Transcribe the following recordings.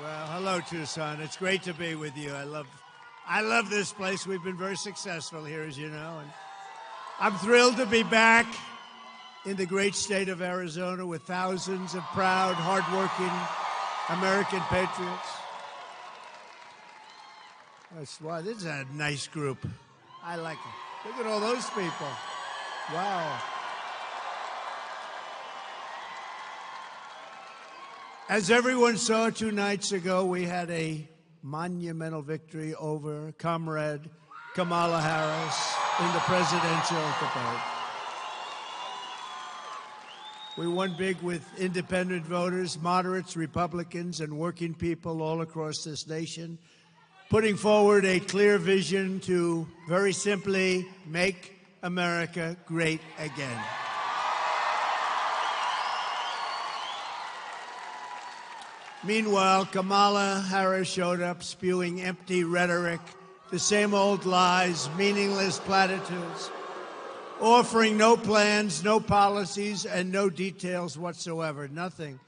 Well, hello, Tucson. It's great to be with you. I love this place. We've been very successful here, as you know. And I'm thrilled to be back in the great state of Arizona with thousands of proud, hardworking American patriots. That's why this is a nice group. I like it. Look at all those people. Wow. As everyone saw 2 nights ago, we had a monumental victory over Comrade Kamala Harris in the presidential debate. We won big with independent voters, moderates, Republicans, and working people all across this nation, putting forward a clear vision to, very simply, make America great again. Meanwhile, Kamala Harris showed up spewing empty rhetoric, the same old lies, meaningless platitudes, offering no plans, no policies, and no details whatsoever, nothing.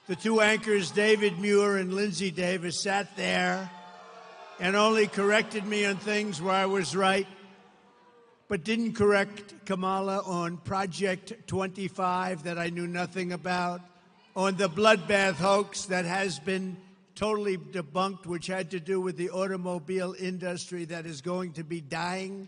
The 2 anchors, David Muir and Lindsay Davis, sat there and only corrected me on things where I was right, but didn't correct Kamala on Project 25 that I knew nothing about, on the bloodbath hoax that has been totally debunked, which had to do with the automobile industry that is going to be dying.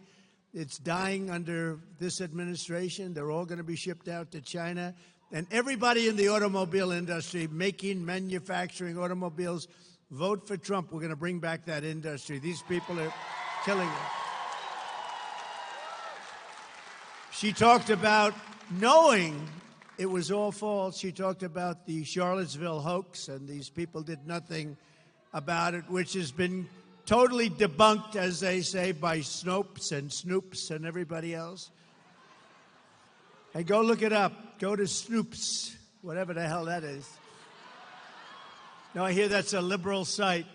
It's dying under this administration. They're all going to be shipped out to China. And everybody in the automobile industry making, manufacturing automobiles, vote for Trump. We're going to bring back that industry. These people are killing it. She talked about knowing it was all false. She talked about the Charlottesville hoax, and these people did nothing about it, which has been totally debunked, as they say, by Snopes and Snoops and everybody else. Hey, go look it up. Go to Snoops, whatever the hell that is. Now, I hear that's a liberal site,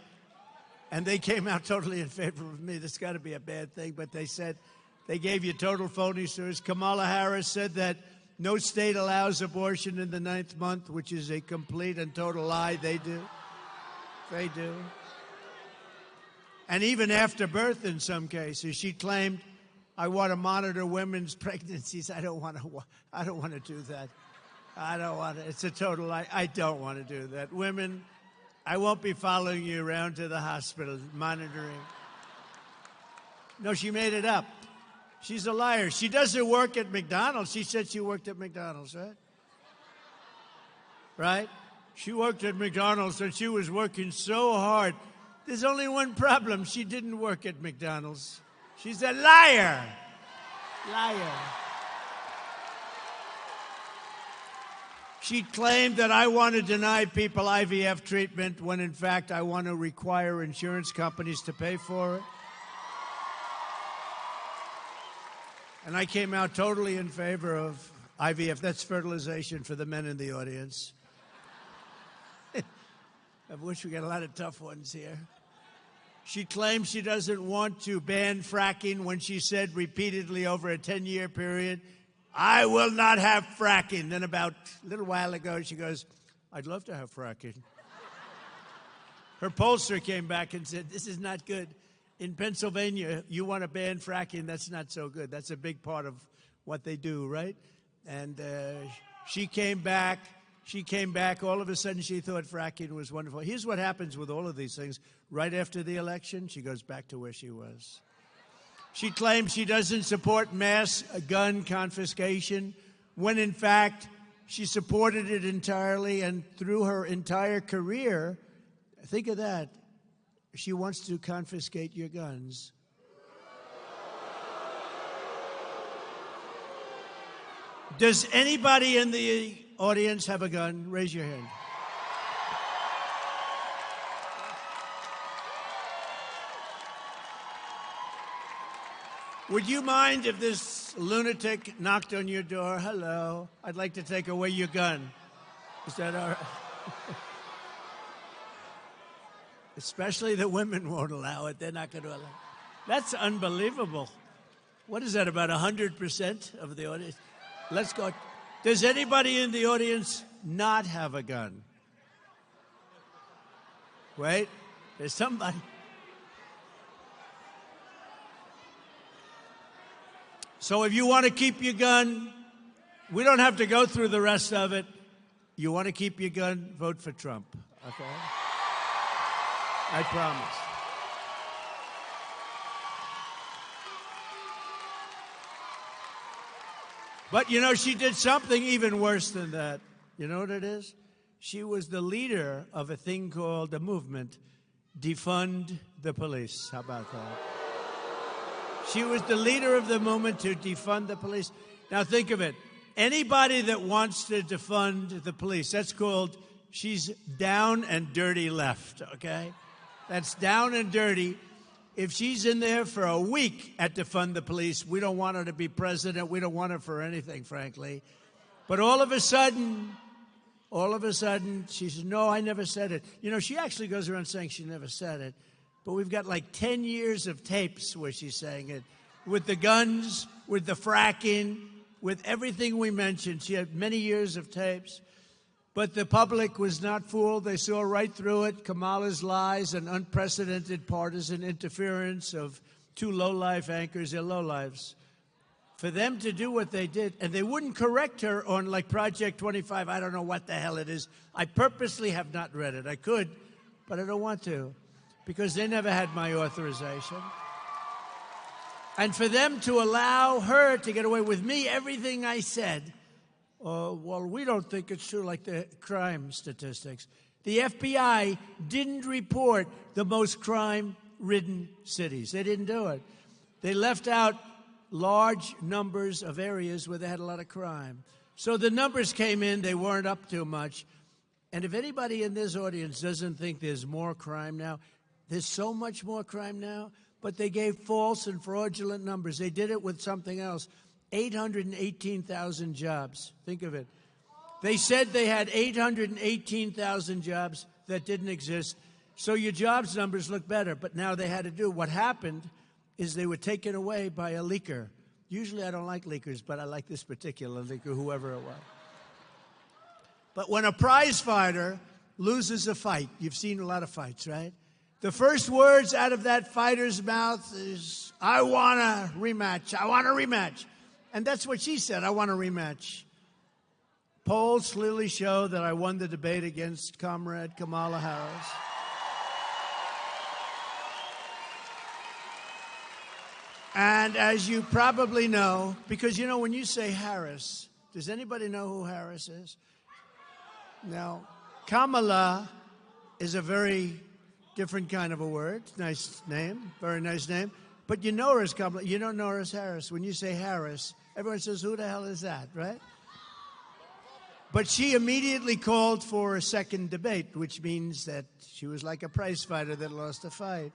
and they came out totally in favor of me. That's got to be a bad thing, but they said they gave you total phony stories. Kamala Harris said that no state allows abortion in the 9th month, which is a complete and total lie. They do. They do. And even after birth in some cases, she claimed, I want to monitor women's pregnancies. I don't want to do that. I don't want to. It's a total lie. I don't want to do that. Women, I won't be following you around to the hospital, monitoring. No, she made it up. She's a liar. She doesn't work at McDonald's. She said she worked at McDonald's, right? Right? She worked at McDonald's, and she was working so hard. There's only one problem. She didn't work at McDonald's. She's a liar. Liar. She claimed that I want to deny people IVF treatment when, in fact, I want to require insurance companies to pay for it. And I came out totally in favor of IVF. That's fertilization for the men in the audience. I wish we got a lot of tough ones here. She claims she doesn't want to ban fracking when she said repeatedly over a 10-year period, I will not have fracking. Then about a little while ago, she goes, I'd love to have fracking. Her pollster came back and said, this is not good. In Pennsylvania, you want to ban fracking, that's not so good. That's a big part of what they do, right? And she came back. All of a sudden, she thought fracking was wonderful. Here's what happens with all of these things. Right after the election, she goes back to where she was. She claims she doesn't support mass gun confiscation, when, in fact, she supported it entirely, and through her entire career, think of that, she wants to confiscate your guns. Does anybody in the audience have a gun? Raise your hand. Would you mind if this lunatic knocked on your door? Hello, I'd like to take away your gun. Is that all right? Especially the women won't allow it. They're not going to allow it. That's unbelievable. What is that, about 100% of the audience? Let's go. Does anybody in the audience not have a gun? Wait, there's somebody. So if you want to keep your gun, we don't have to go through the rest of it. You want to keep your gun, vote for Trump, okay? I promise. But, you know, she did something even worse than that. You know what it is? She was the leader of a thing called the movement, Defund the Police. How about that? She was the leader of the movement to defund the police. Now think of it. Anybody that wants to defund the police, that's called, she's down and dirty left, okay? That's down and dirty. If she's in there for a week at defund the police, we don't want her to be president. We don't want her for anything, frankly. But all of a sudden, she says, no, I never said it. You know, she actually goes around saying she never said it. But we've got like 10 years of tapes where she's saying it. With the guns, with the fracking, with everything we mentioned. She had many years of tapes. But the public was not fooled. They saw right through it. Kamala's lies and unprecedented partisan interference of two low-life anchors. They're low-lives. For them to do what they did, and they wouldn't correct her on like Project 25. I don't know what the hell it is. I purposely have not read it. I could, but I don't want to, because they never had my authorization. And for them to allow her to get away with me, everything I said, well, we don't think it's true, like the crime statistics. The FBI didn't report the most crime-ridden cities. They didn't do it. They left out large numbers of areas where they had a lot of crime. So the numbers came in, they weren't up too much. And if anybody in this audience doesn't think there's more crime now, there's so much more crime now, but they gave false and fraudulent numbers. They did it with something else. 818,000 jobs. Think of it. They said they had 818,000 jobs that didn't exist. So your jobs numbers look better, but now they had to do. What happened is they were taken away by a leaker. Usually I don't like leakers, but I like this particular leaker, whoever it was. But when a prize fighter loses a fight, you've seen a lot of fights, right? The first words out of that fighter's mouth is, I want a rematch. I want a rematch. And that's what she said, I want a rematch. Polls clearly show that I won the debate against Comrade Kamala Harris. And as you probably know, because, you know, when you say Harris, does anybody know who Harris is? Now, Kamala is a very different kind of a word. Nice name, very nice name. But you know her as Kamala. You don't know her as Harris. When you say Harris, everyone says, who the hell is that, right? But she immediately called for a second debate, which means that she was like a prize fighter that lost a fight.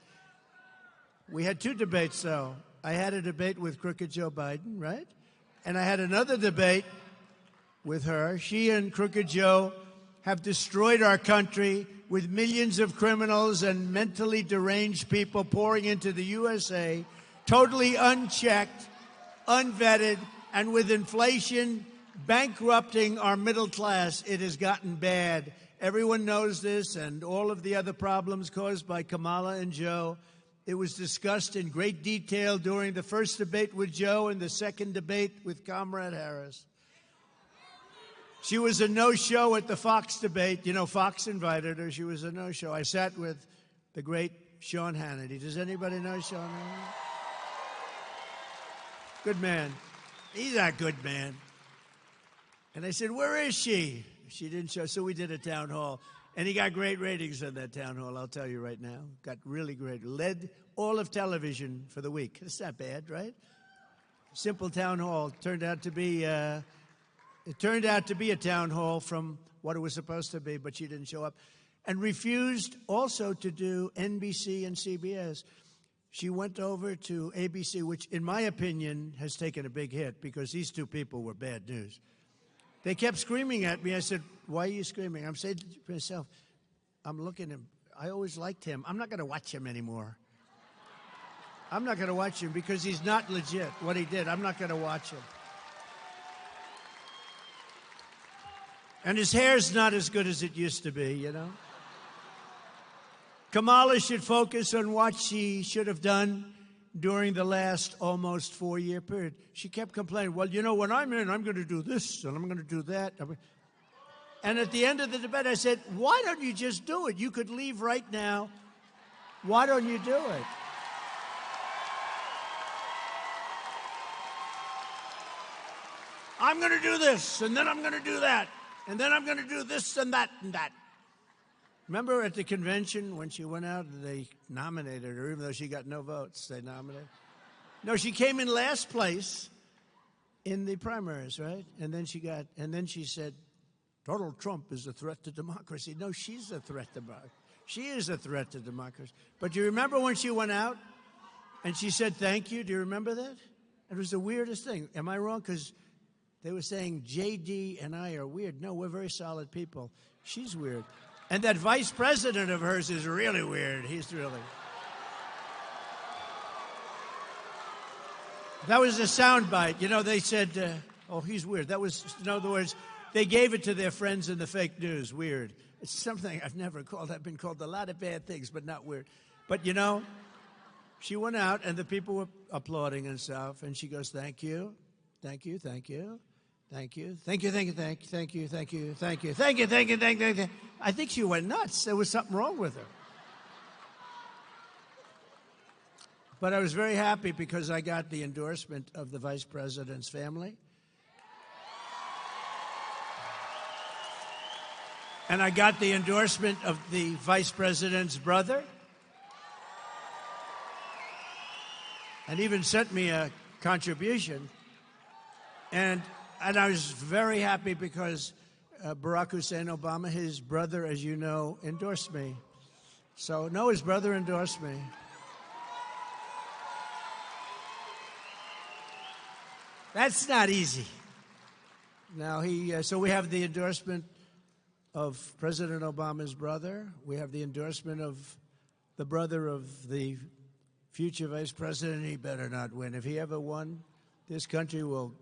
We had two debates, though. I had a debate with crooked Joe Biden, right? And I had another debate with her. She and crooked Joe have destroyed our country with millions of criminals and mentally deranged people pouring into the USA, totally unchecked, unvetted, and with inflation bankrupting our middle class. It has gotten bad. Everyone knows this, and all of the other problems caused by Kamala and Joe. It was discussed in great detail during the first debate with Joe and the second debate with Comrade Harris. She was a no-show at the Fox debate. You know, Fox invited her. She was a no-show. I sat with the great Sean Hannity. Does anybody know Sean Hannity? Good man. He's a good man. And I said, where is she? She didn't show. So we did a town hall. And he got great ratings on that town hall, I'll tell you right now. Got really great. Led all of television for the week. It's not bad, right? Simple town hall. Turned out to be a town hall from what it was supposed to be, but she didn't show up. And refused also to do NBC and CBS. She went over to ABC, which in my opinion has taken a big hit because these two people were bad news. They kept screaming at me. I said, why are you screaming? I'm saying to myself, I'm looking at him. I always liked him. I'm not going to watch him anymore. I'm not going to watch him because he's not legit, what he did. I'm not going to watch him. And his hair's not as good as it used to be, you know. Kamala should focus on what she should have done during the last almost 4-year period. She kept complaining, well, you know, when I'm in, I'm going to do this and I'm going to do that. And at the end of the debate, I said, why don't you just do it? You could leave right now. Why don't you do it? I'm going to do this, and then I'm going to do that, and then I'm going to do this and that and that. Remember at the convention when she went out, they nominated her, even though she got no votes, they nominated her. No, she came in last place in the primaries, right? And then she said, Donald Trump is a threat to democracy. No, she's a threat to democracy. She is a threat to democracy. But do you remember when she went out and she said thank you? Do you remember that? It was the weirdest thing. Am I wrong? Because they were saying J.D. and I are weird. No, we're very solid people. She's weird. And that vice president of hers is really weird. He's really... That was a soundbite. You know, they said, oh, he's weird. That was, in other words, they gave it to their friends in the fake news. Weird. It's something I've never called. I've been called a lot of bad things, but not weird. But, you know, she went out and the people were applauding and stuff. And she goes, thank you, thank you, thank you. Thank you, thank you, thank you, thank you, thank you, thank you, thank you, thank you, thank you, thank you, thank you. I think she went nuts. There was something wrong with her. But I was very happy because I got the endorsement of the vice president's family. And I got the endorsement of the vice president's brother. And even sent me a contribution. And I was very happy because Barack Hussein Obama, his brother, as you know, endorsed me. So, no, his brother endorsed me. That's not easy. Now, so we have the endorsement of President Obama's brother. We have the endorsement of the brother of the future vice president. He better not win. If he ever won, this country will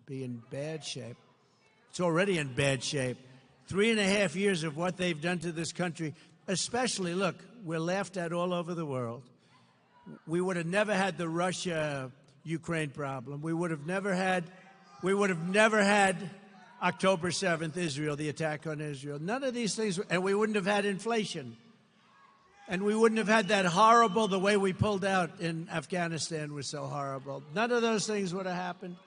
be in bad shape. It's already in bad shape. 3.5 years of what they've done to this country, especially, look, we're laughed at all over the world. We would have never had the Russia-Ukraine problem. We would have never had October 7th, Israel, the attack on Israel. None of these things, and we wouldn't have had inflation. And we wouldn't have had that horrible, the way we pulled out in Afghanistan was so horrible. None of those things would have happened.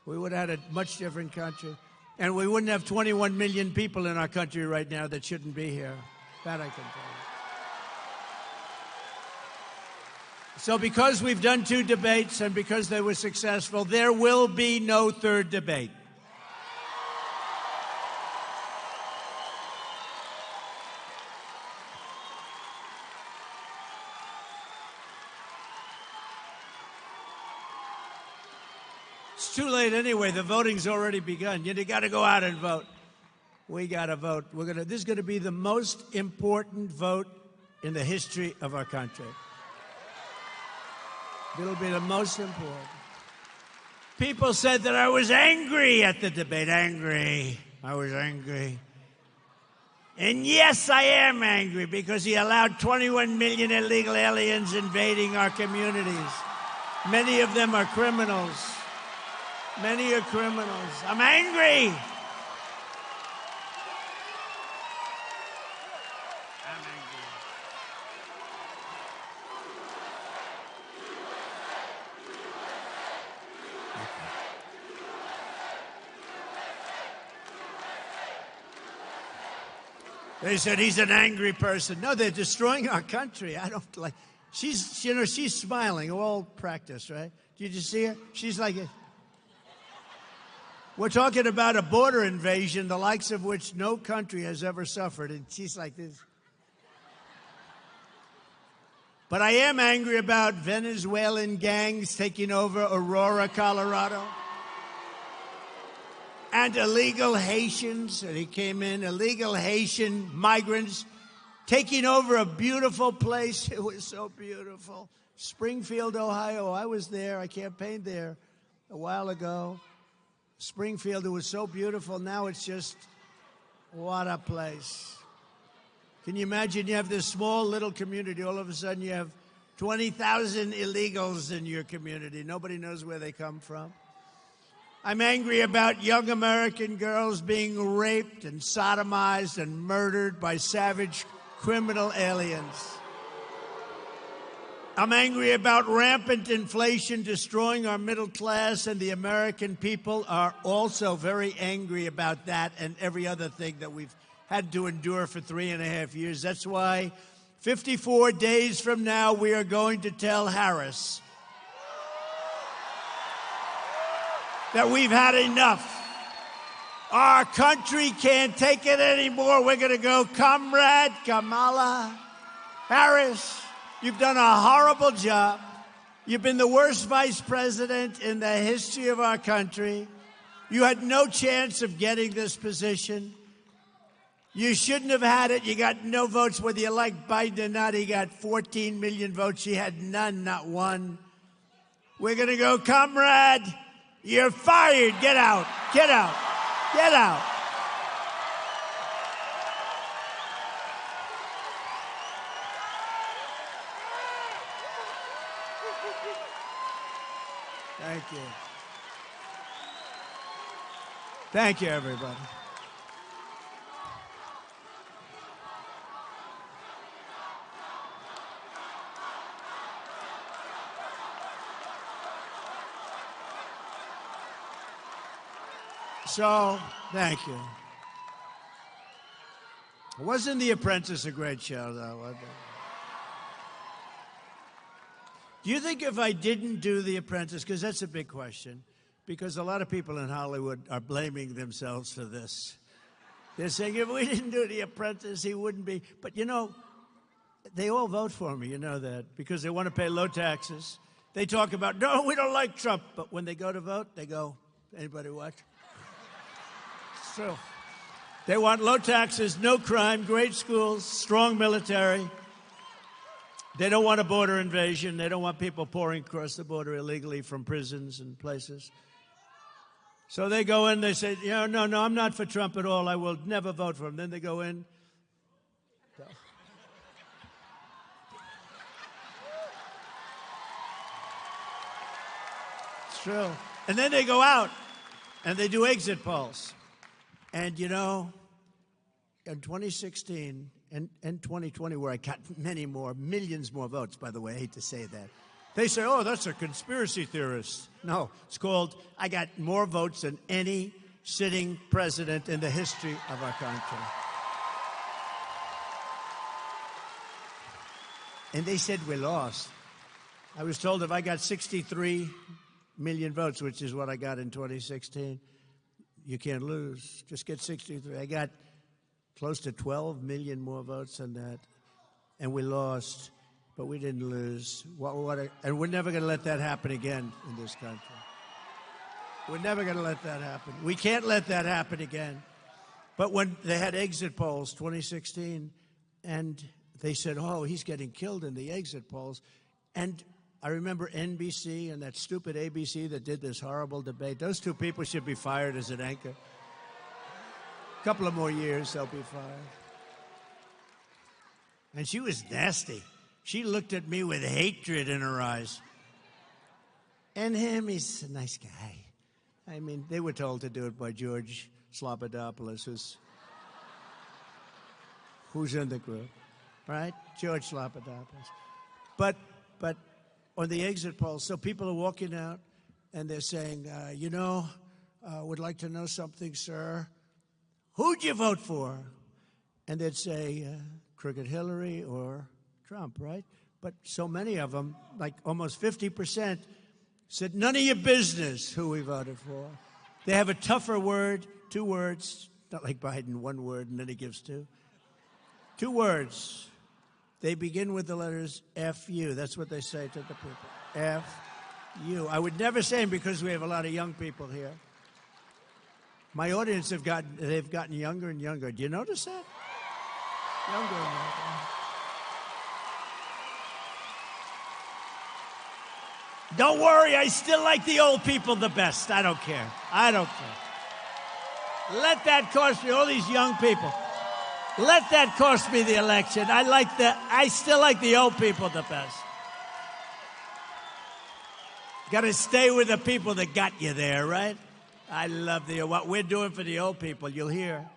We would have had a much different country. And we wouldn't have 21 million people in our country right now that shouldn't be here. That I can tell you. So because we've done 2 debates and because they were successful, there will be no third debate. It's too late anyway. The voting's already begun. You got to go out and vote. We got to vote. This is going to be the most important vote in the history of our country. It'll be the most important. People said that I was angry at the debate. Angry. I was angry. And yes, I am angry because he allowed 21 million illegal aliens invading our communities. Many of them are criminals. Many are criminals. I'm angry. I'm angry. They said he's an angry person. No, they're destroying our country. I don't like. She's smiling. All practice, right? Did you see her? She's like. We're talking about a border invasion, the likes of which no country has ever suffered, and she's like this. But I am angry about Venezuelan gangs taking over Aurora, Colorado, and illegal Haitians, and he came in, illegal Haitian migrants taking over a beautiful place. It was so beautiful. Springfield, Ohio. I was there. I campaigned there a while ago. Springfield, it was so beautiful. Now it's just, what a place. Can you imagine you have this small little community, all of a sudden you have 20,000 illegals in your community. Nobody knows where they come from. I'm angry about young American girls being raped and sodomized and murdered by savage criminal aliens. I'm angry about rampant inflation destroying our middle class, and the American people are also very angry about that and every other thing that we've had to endure for 3.5 years. That's why 54 days from now, we are going to tell Harris that we've had enough. Our country can't take it anymore. We're going to go, Comrade Kamala Harris, you've done a horrible job. You've been the worst vice president in the history of our country. You had no chance of getting this position. You shouldn't have had it. You got no votes, whether you like Biden or not. He got 14 million votes. She had none, not one. We're going to go, Comrade, you're fired. Get out. Get out. Get out. Thank you. Thank you, everybody. So, thank you. Wasn't The Apprentice a great show, though? Was it? Do you think if I didn't do The Apprentice, because that's a big question, because a lot of people in Hollywood are blaming themselves for this. They're saying, if we didn't do The Apprentice, he wouldn't be. But, you know, they all vote for me, you know that, because they want to pay low taxes. They talk about, no, we don't like Trump. But when they go to vote, they go, anybody watch? It's true. They want low taxes, no crime, great schools, strong military. They don't want a border invasion. They don't want people pouring across the border illegally from prisons and places. So they go in, they say, no, I'm not for Trump at all. I will never vote for him. Then they go in. It's true. And then they go out and they do exit polls. And, you know, in 2016 and 2020, where I got millions more votes, by the way, I hate to say that, they say, oh, that's a conspiracy theorist. No, it's called, I got more votes than any sitting president in the history of our country. And they said we lost. I was told if I got 63 million votes, which is what I got in 2016, you can't lose. Just get 63. I got close to 12 million more votes than that, and we lost, but we didn't lose. And we're never going to let that happen again in this country. We're never going to let that happen. We can't let that happen again. But when they had exit polls, 2016, and they said, oh, he's getting killed in the exit polls, and I remember NBC and that stupid ABC that did this horrible debate. Those two people should be fired as an anchor. A couple of more years, they'll be fired. And she was nasty. She looked at me with hatred in her eyes. And him, he's a nice guy. I mean, they were told to do it by George Slobodanopoulos, who's in the group, right? George Slobodanopoulos. But on the exit polls, so people are walking out and they're saying, would like to know something, sir. Who'd you vote for? And they'd say, Crooked Hillary or Trump, right? But so many of them, like almost 50%, said, none of your business who we voted for. They have a tougher word, 2 words, not like Biden, 1 word, and then he gives 2. 2 words. They begin with the letters F-U. That's what they say to the people. F-U. I would never say them because we have a lot of young people here. My audience they've gotten younger and younger. Do you notice that? Younger and younger. Don't worry, I still like the old people the best. I don't care. I don't care. Let that cost me, all these young people. Let that cost me the election. I still like the old people the best. Got to stay with the people that got you there, right? I love what we're doing for the old people. You'll hear.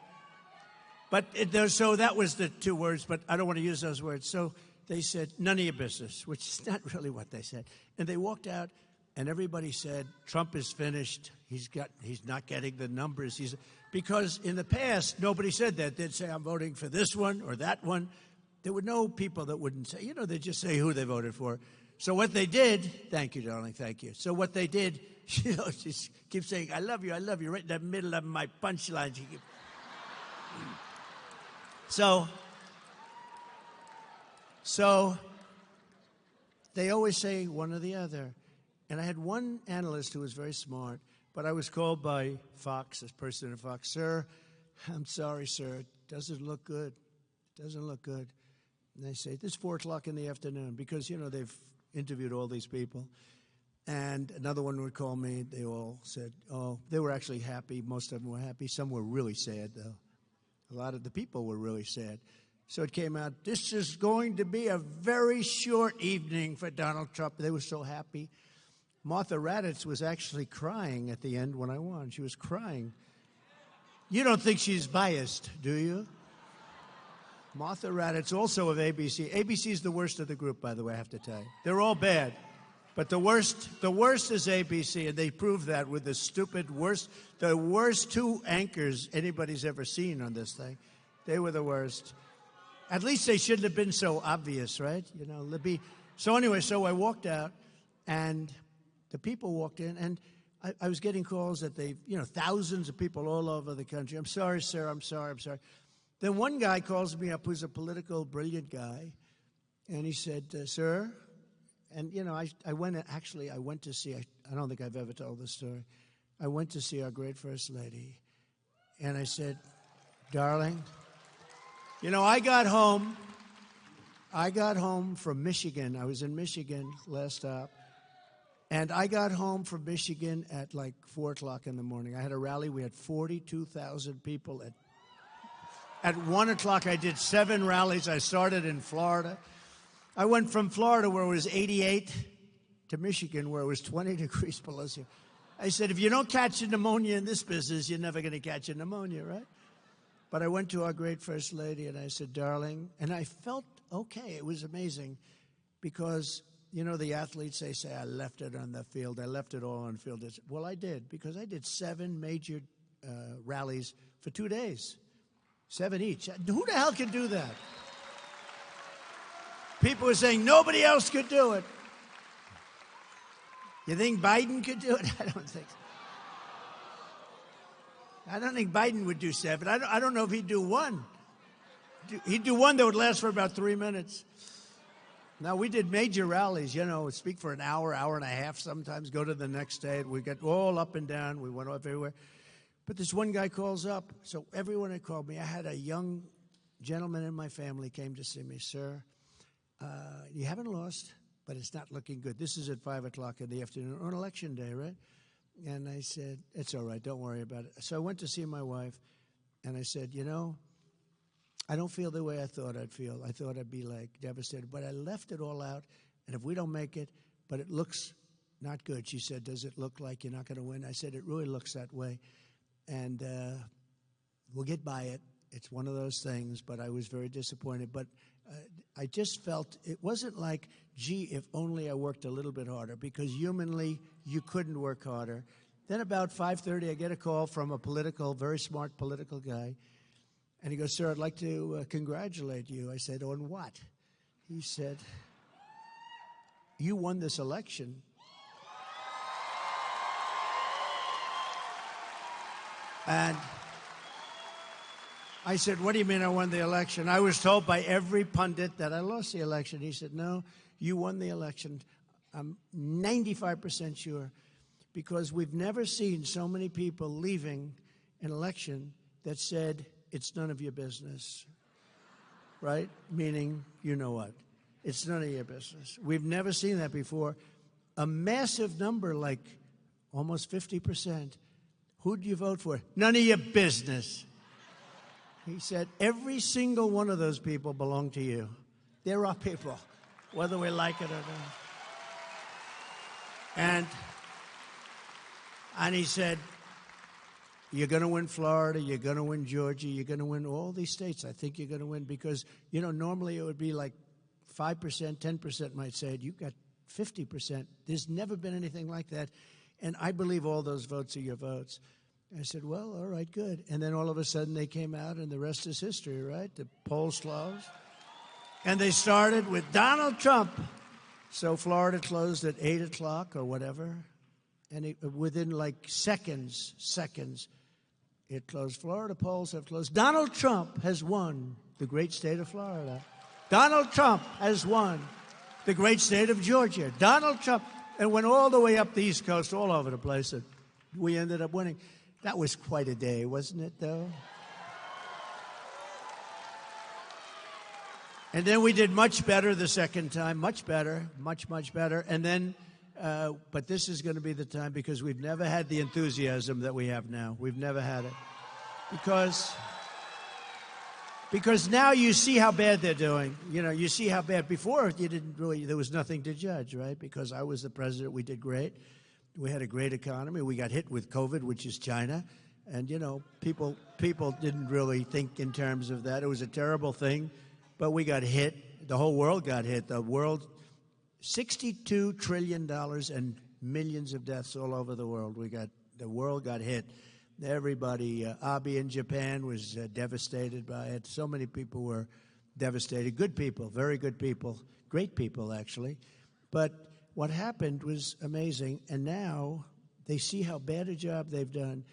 But so that was the two words, but I don't want to use those words. So they said, none of your business, which is not really what they said. And they walked out, and everybody said, Trump is finished. He's not getting the numbers. Because in the past, nobody said that. They'd say, I'm voting for this one or that one. There were no people that wouldn't say, they'd just say who they voted for. So what they did, thank you, darling, thank you. So what they did, she keeps saying, I love you, right in the middle of my punchlines. So they always say one or the other. And I had one analyst who was very smart, but I was called by Fox, this person at Fox, sir, I'm sorry, sir, it doesn't look good. It doesn't look good. And they say, this is 4 o'clock in the afternoon, because, they've interviewed all these people. And another one would call me. They all said, they were actually happy. Most of them were happy. Some were really sad, though. A lot of the people were really sad. So it came out, this is going to be a very short evening for Donald Trump. They were so happy. Martha Raddatz was actually crying at the end when I won. She was crying. You don't think she's biased, do you? Martha Raddatz, also of ABC. ABC is the worst of the group, by the way, I have to tell you. They're all bad. But the worst is ABC, and they proved that with the worst two anchors anybody's ever seen on this thing. They were the worst. At least they shouldn't have been so obvious, right? Libby. So anyway, so I walked out, and the people walked in, and I was getting calls that thousands of people all over the country. I'm sorry, sir, I'm sorry. Then one guy calls me up who's a political, brilliant guy, and he said, sir, and, I went to see, I don't think I've ever told this story. I went to see our great First Lady, and I said, darling, I got home from Michigan. I was in Michigan last stop, and I got home from Michigan at like 4 o'clock in the morning. I had a rally. We had 42,000 people At 1 o'clock, I did 7 rallies. I started in Florida. I went from Florida, where it was 88, to Michigan, where it was 20 degrees below zero. I said, if you don't catch a pneumonia in this business, you're never going to catch a pneumonia, right? But I went to our great First Lady, and I said, darling, and I felt okay. It was amazing because, the athletes, they say, I left it on the field. I left it all on the field. Well, I did, because I did 7 major rallies for 2 days. 7 each. Who the hell can do that? People were saying nobody else could do it. You think Biden could do it? I don't think so. I don't think Biden would do 7. I don't know if he'd do 1. He'd do 1 that would last for about 3 minutes. Now, we did major rallies, speak for an hour, hour and a half sometimes, go to the next state. We got all up and down. We went off everywhere. But this one guy calls up. So everyone had called me. I had a young gentleman in my family came to see me. Sir, you haven't lost, but it's not looking good. This is at 5 o'clock in the afternoon on election day, right? And I said, it's all right. Don't worry about it. So I went to see my wife, and I said, I don't feel the way I thought I'd feel. I thought I'd be, devastated. But I left it all out, and if we don't make it, but it looks not good. She said, does it look like you're not going to win? I said, it really looks that way. And we'll get by it. It's one of those things, but I was very disappointed. But I just felt it wasn't like, gee, if only I worked a little bit harder, because humanly, you couldn't work harder. Then about 5:30, I get a call from a very smart political guy. And he goes, sir, I'd like to congratulate you. I said, on what? He said, you won this election. And I said, what do you mean I won the election? I was told by every pundit that I lost the election. He said, no, you won the election. I'm 95% sure, because we've never seen so many people leaving an election that said, it's none of your business, right? Meaning, you know what? It's none of your business. We've never seen that before. A massive number, like almost 50%. Who'd you vote for? None of your business. He said, every single one of those people belong to you. They're our people, whether we like it or not. And he said, you're going to win Florida, you're going to win Georgia, you're going to win all these states. I think you're going to win because, normally it would be like 5%, 10% might say it. You got 50%. There's never been anything like that. And I believe all those votes are your votes. I said, well, all right, good. And then all of a sudden they came out and the rest is history, right? The polls closed. And they started with Donald Trump. So Florida closed at 8 o'clock or whatever. And within like seconds, it closed. Florida polls have closed. Donald Trump has won the great state of Florida. Donald Trump has won the great state of Georgia. Donald Trump. And went all the way up the East Coast, all over the place. And we ended up winning. That was quite a day, wasn't it, though? And then we did much better the second time. Much better. Much, much better. And then, but this is going to be the time because we've never had the enthusiasm that we have now. We've never had it. Because now you see how bad they're doing. You see how bad. Before, you didn't really, there was nothing to judge, right? Because I was the president, we did great. We had a great economy. We got hit with COVID, which is China. And, people didn't really think in terms of that. It was a terrible thing, but we got hit. The whole world got hit. The world, $62 trillion and millions of deaths all over the world. The world got hit. Everybody, Abe in Japan was devastated by it. So many people were devastated. Good people, very good people, great people, actually. But what happened was amazing. And now they see how bad a job they've done.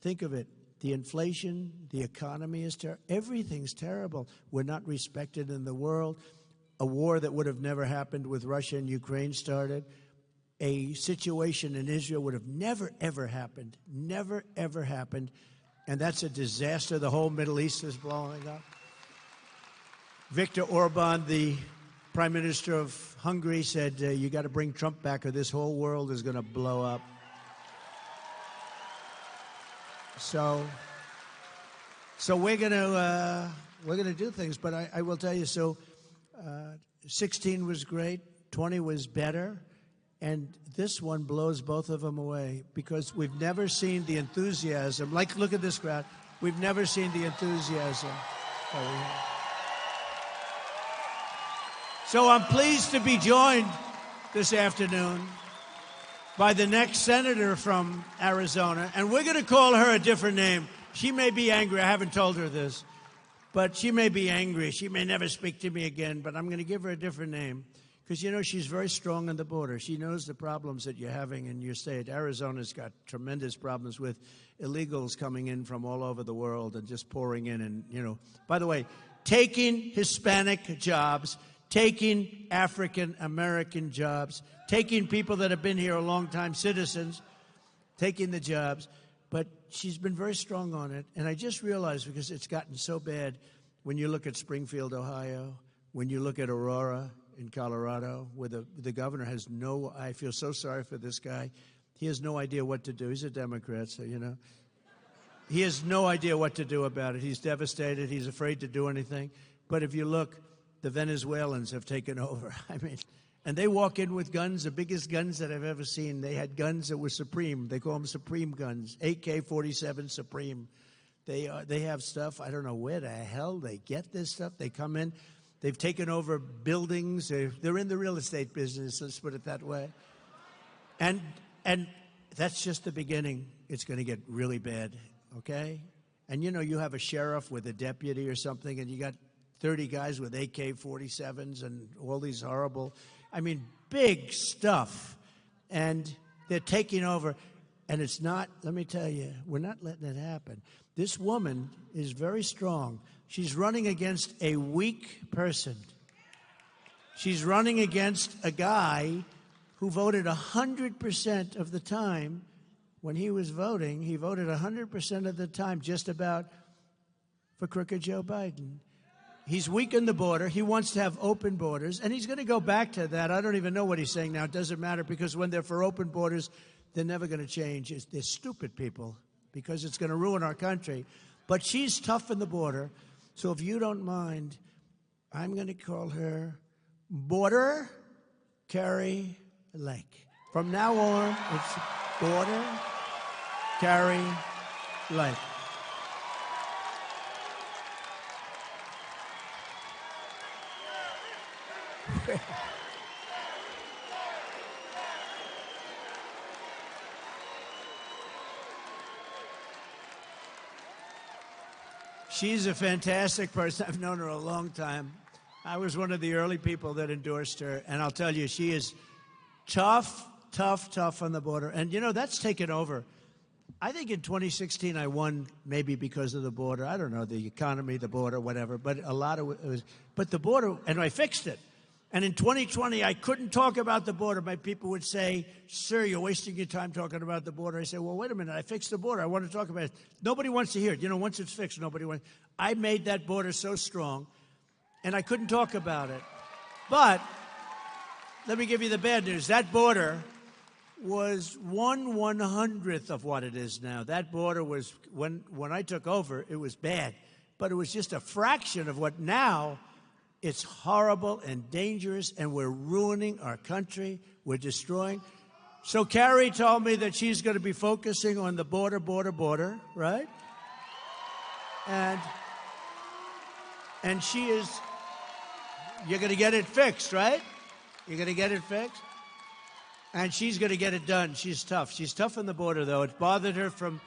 Think of it. The inflation, the economy is terrible. Everything's terrible. We're not respected in the world. A war that would have never happened with Russia and Ukraine started. A situation in Israel would have never, ever happened. Never, ever happened. And that's a disaster. The whole Middle East is blowing up. Viktor Orban, the Prime Minister of Hungary, said, you got to bring Trump back or this whole world is going to blow up. So we're going to do things. But I will tell you, 16 was great. 20 was better. And this one blows both of them away because we've never seen the enthusiasm. Like, look at this crowd. We've never seen the enthusiasm that we have. So I'm pleased to be joined this afternoon by the next senator from Arizona. And we're going to call her a different name. She may be angry. I haven't told her this. But she may be angry. She may never speak to me again. But I'm going to give her a different name. Because, she's very strong on the border. She knows the problems that you're having in your state. Arizona's got tremendous problems with illegals coming in from all over the world and just pouring in. And, by the way, taking Hispanic jobs, taking African-American jobs, taking people that have been here a long time, citizens, taking the jobs. But she's been very strong on it. And I just realized, because it's gotten so bad, when you look at Springfield, Ohio, when you look at Aurora, in Colorado, where the governor has I feel so sorry for this guy. He has no idea what to do. He's a Democrat, so, He has no idea what to do about it. He's devastated. He's afraid to do anything. But if you look, the Venezuelans have taken over. And they walk in with guns, the biggest guns that I've ever seen. They had guns that were Supreme. They call them Supreme guns, AK-47 Supreme. They have stuff. I don't know where the hell they get this stuff. They come in. They've taken over buildings. They're in the real estate business, let's put it that way. And that's just the beginning. It's going to get really bad, okay? And, you have a sheriff with a deputy or something, and you got 30 guys with AK-47s and all these horrible, big stuff. And they're taking over. And it's not, let me tell you, we're not letting it happen. This woman is very strong. She's running against a weak person. She's running against a guy who voted 100% of the time. When he was voting, he voted 100% of the time just about for crooked Joe Biden. He's weakened the border. He wants to have open borders, and he's going to go back to that. I don't even know what he's saying now. It doesn't matter, because when they're for open borders, they're never going to change. They're stupid people, because it's going to ruin our country. But she's tough in the border. So if you don't mind, I'm going to call her Border Carrie Lake. From now on, it's Border Carrie Lake. She's a fantastic person. I've known her a long time. I was one of the early people that endorsed her, and I'll tell you, she is tough on the border. And, you know, that's taken over. I think in 2016 I won maybe because of the border. I don't know, the economy, the border, whatever, but a lot of it was. But the border, and I fixed it. And in 2020, I couldn't talk about the border. My people would say, sir, you're wasting your time talking about the border. I said, well, wait a minute. I fixed the border. I want to talk about it. Nobody wants to hear it. You know, once it's fixed, nobody wants. I made that border so strong, and I couldn't talk about it. But let me give you the bad news. That border was 1/100th of what it is now. That border was, when I took over, it was bad. But it was just a fraction of what now. It's horrible and dangerous, and we're ruining our country. We're destroying. So Carrie told me that she's going to be focusing on the border, right? And she is, you're going to get it fixed, right? You're going to get it fixed? And she's going to get it done. She's tough. She's tough on the border, though. It bothered her from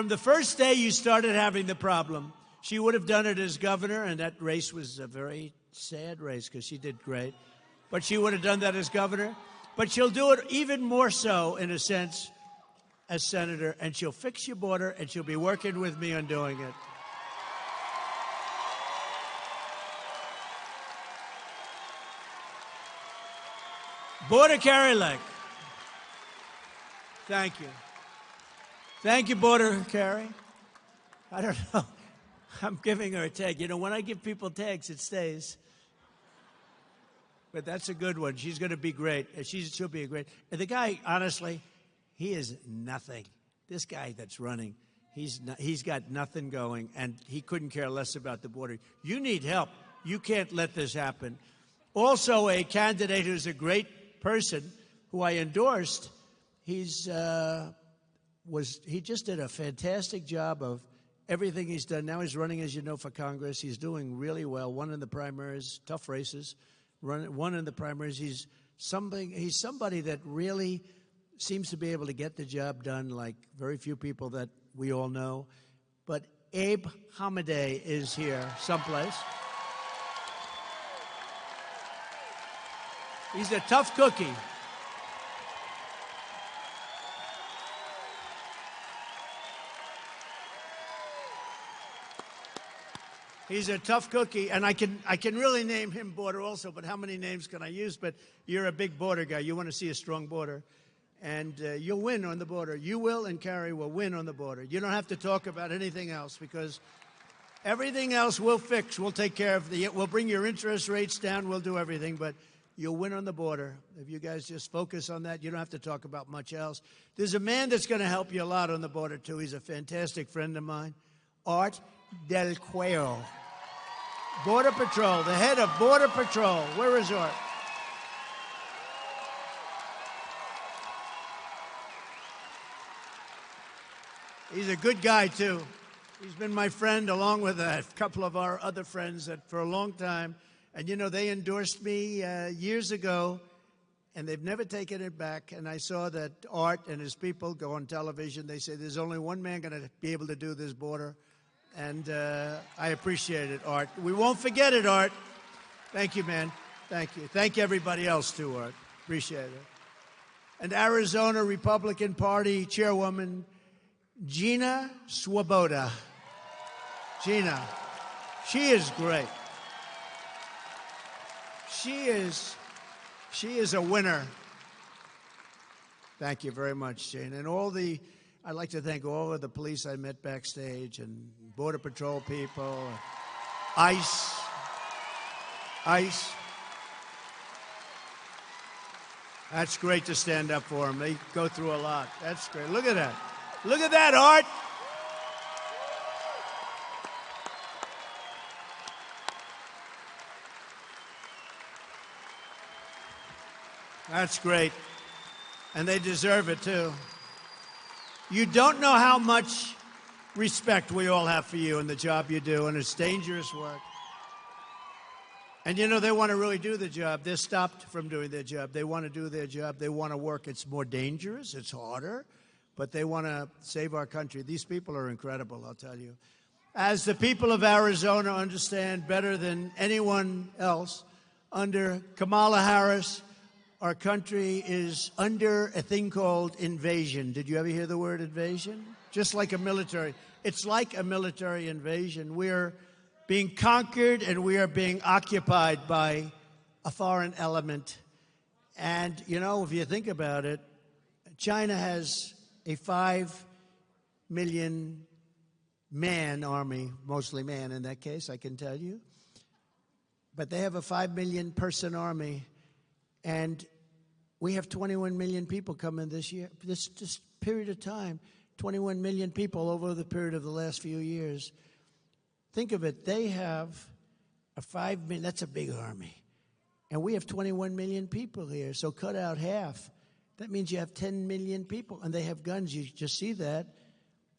the first day you started having the problem. She would have done it as governor, and that race was a very sad race because she did great. But she would have done that as governor. But she'll do it even more so, in a sense, as senator, and she'll fix your border, and she'll be working with me on doing it. Border Carrie Lake. Thank you. Thank you, Border Carrie. I don't know. I'm giving her a tag. You know, when I give people tags, it stays. But that's a good one. She's going to be great. She'll be a great. And the guy, honestly, he is nothing. This guy that's running, he's got nothing going, and he couldn't care less about the border. You need help. You can't let this happen. Also, a candidate who's a great person who I endorsed. He just did a fantastic job of everything he's done. Now he's running, as you know, for Congress. He's doing really well. Won in the primaries, tough races. Won in the primaries. He's somebody that really seems to be able to get the job done like very few people that we all know. But Abe Hamadeh is here someplace. He's a tough cookie. He's a tough cookie, and I can really name him border also, but how many names can I use? But you're a big border guy. You want to see a strong border, and you'll win on the border. You will, and Carrie will win on the border. You don't have to talk about anything else because everything else we'll fix. We'll take care of we'll bring your interest rates down. We'll do everything, but you'll win on the border. If you guys just focus on that, you don't have to talk about much else. There's a man that's going to help you a lot on the border, too. He's a fantastic friend of mine, Art Del Cuello. Border Patrol, the head of Border Patrol. Where is Art? He's a good guy, too. He's been my friend along with a couple of our other friends for a long time. And, you know, they endorsed me years ago, and they've never taken it back. And I saw that Art and his people go on television. They say there's only one man going to be able to do this border. And I appreciate it, Art. We won't forget it, Art. Thank you, man. Thank you. Thank everybody else, too, Art. Appreciate it. And Arizona Republican Party Chairwoman Gina Swoboda. Gina, she is great. She is a winner. Thank you very much, Jane. And I'd like to thank all of the police I met backstage and Border Patrol people, ICE. That's great to stand up for them. They go through a lot. That's great. Look at that. Look at that, Art. That's great. And they deserve it, too. You don't know how much respect we all have for you and the job you do, and it's dangerous work. And, you know, they want to really do the job. They're stopped from doing their job. They want to do their job. They want to work. It's more dangerous. It's harder. But they want to save our country. These people are incredible, I'll tell you. As the people of Arizona understand better than anyone else, under Kamala Harris, our country is under a thing called invasion. Did you ever hear the word invasion? Just like a military. It's like a military invasion. We're being conquered and we are being occupied by a foreign element. And, you know, if you think about it, China has a 5 million man army, mostly man in that case, I can tell you. But they have a 5 million person army. And we have 21 million people coming this year. This period of time, 21 million people over the period of the last few years. Think of it. They have a 5 million, that's a big army. And we have 21 million people here. So cut out half. That means you have 10 million people. And they have guns. You just see that.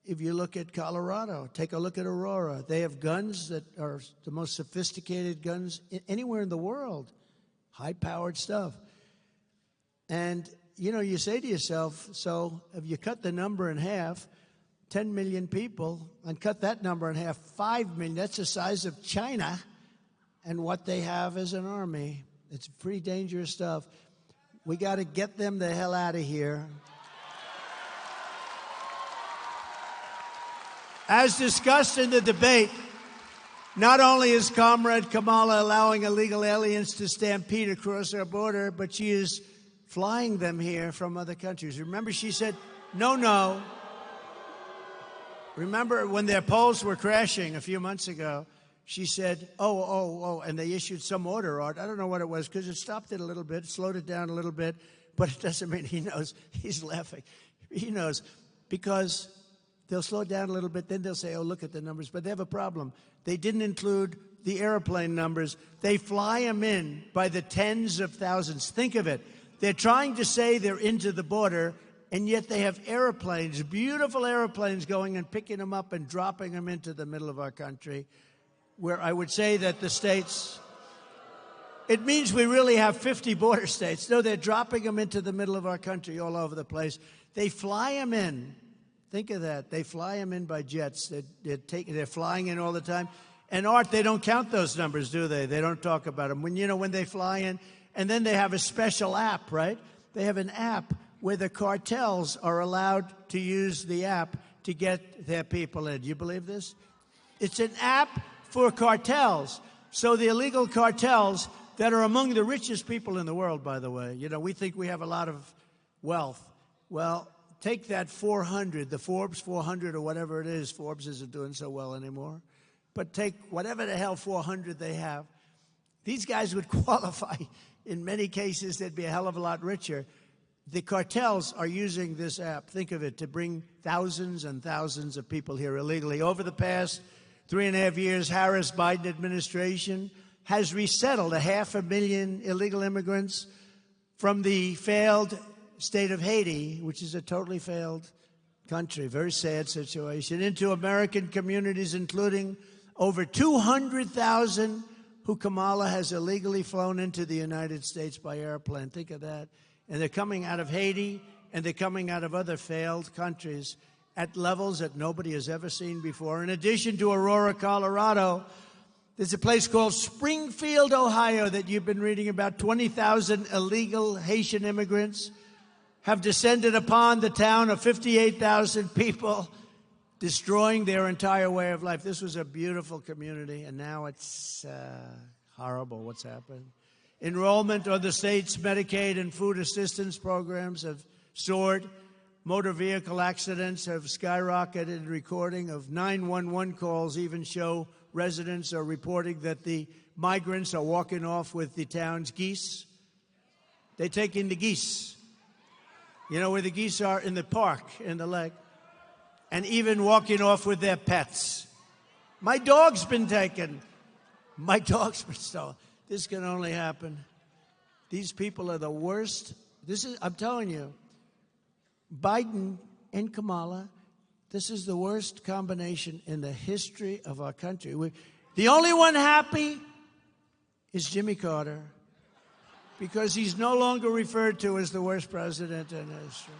If you look at Colorado, take a look at Aurora. They have guns that are the most sophisticated guns anywhere in the world. High-powered stuff. And, you know, you say to yourself, so if you cut the number in half, 10 million people, and cut that number in half, 5 million, that's the size of China, and what they have as an army. It's pretty dangerous stuff. We got to get them the hell out of here. As discussed in the debate, not only is Comrade Kamala allowing illegal aliens to stampede across our border, but she is flying them here from other countries. Remember, she said, no. Remember when their polls were crashing a few months ago, she said, oh, and they issued some order. I don't know what it was, because it stopped it a little bit, slowed it down a little bit, but it doesn't mean he knows. He's laughing. He knows, because they'll slow it down a little bit, then they'll say, oh, look at the numbers. But they have a problem. They didn't include the airplane numbers. They fly them in by the tens of thousands. Think of it. They're trying to say they're into the border, and yet they have airplanes, beautiful airplanes, going and picking them up and dropping them into the middle of our country, where I would say that the states, it means we really have 50 border states. No, they're dropping them into the middle of our country all over the place. They fly them in. Think of that. They fly them in by jets. They're flying in all the time. And, Art, they don't count those numbers, do they? They don't talk about them. When they fly in, and then they have a special app, right? They have an app where the cartels are allowed to use the app to get their people in. Do you believe this? It's an app for cartels. So the illegal cartels that are among the richest people in the world, by the way. We think we have a lot of wealth. Well, take that 400, the Forbes 400 or whatever it is. Forbes isn't doing so well anymore. But take whatever the hell 400 they have. These guys would qualify. In many cases, they'd be a hell of a lot richer. The cartels are using this app, think of it, to bring thousands and thousands of people here illegally. Over the past 3.5 years, Harris-Biden administration has resettled 500,000 illegal immigrants from the failed state of Haiti, which is a totally failed country, very sad situation, into American communities, including over 200,000 who Kamala has illegally flown into the United States by airplane. Think of that. And they're coming out of Haiti, and they're coming out of other failed countries at levels that nobody has ever seen before. In addition to Aurora, Colorado, there's a place called Springfield, Ohio, that you've been reading about. 20,000 illegal Haitian immigrants have descended upon the town of 58,000 people, destroying their entire way of life. This was a beautiful community, and now it's horrible what's happened. Enrollment on the state's Medicaid and food assistance programs have soared. Motor vehicle accidents have skyrocketed. Recording of 911 calls even show residents are reporting that the migrants are walking off with the town's geese. They take in the geese. You know where the geese are? In the park, in the lake. And even walking off with their pets. My dog's been taken. My dog's been stolen. This can only happen These people are the worst. I'm telling you, Biden and Kamala, this is the worst combination in the history of our country. The only one happy is Jimmy Carter, because he's no longer referred to as the worst president in history.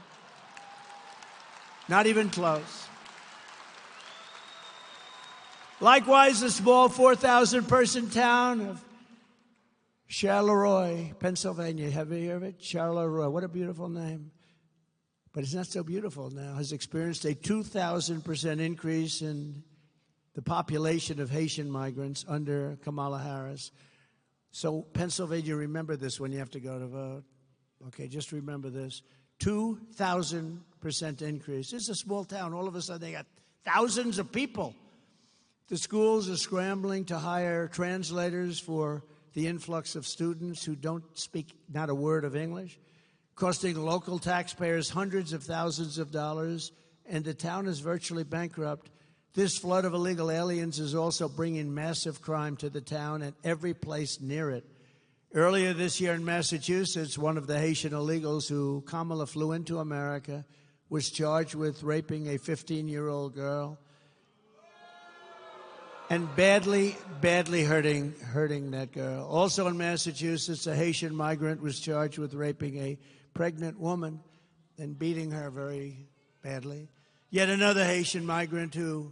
Not even close. Likewise, the small 4,000-person town of Charleroi, Pennsylvania. Have you heard of it? Charleroi. What a beautiful name. But it's not so beautiful now. Has experienced a 2,000% increase in the population of Haitian migrants under Kamala Harris. So Pennsylvania, remember this when you have to go to vote. Okay, just remember this. 2,000% increase. This is a small town. All of a sudden, they got thousands of people. The schools are scrambling to hire translators for the influx of students who don't speak not a word of English, costing local taxpayers hundreds of thousands of dollars, and the town is virtually bankrupt. This flood of illegal aliens is also bringing massive crime to the town and every place near it. Earlier this year in Massachusetts, one of the Haitian illegals who Kamala flew into America was charged with raping a 15-year-old girl and badly hurting that girl. Also in Massachusetts, a Haitian migrant was charged with raping a pregnant woman and beating her very badly. Yet another Haitian migrant who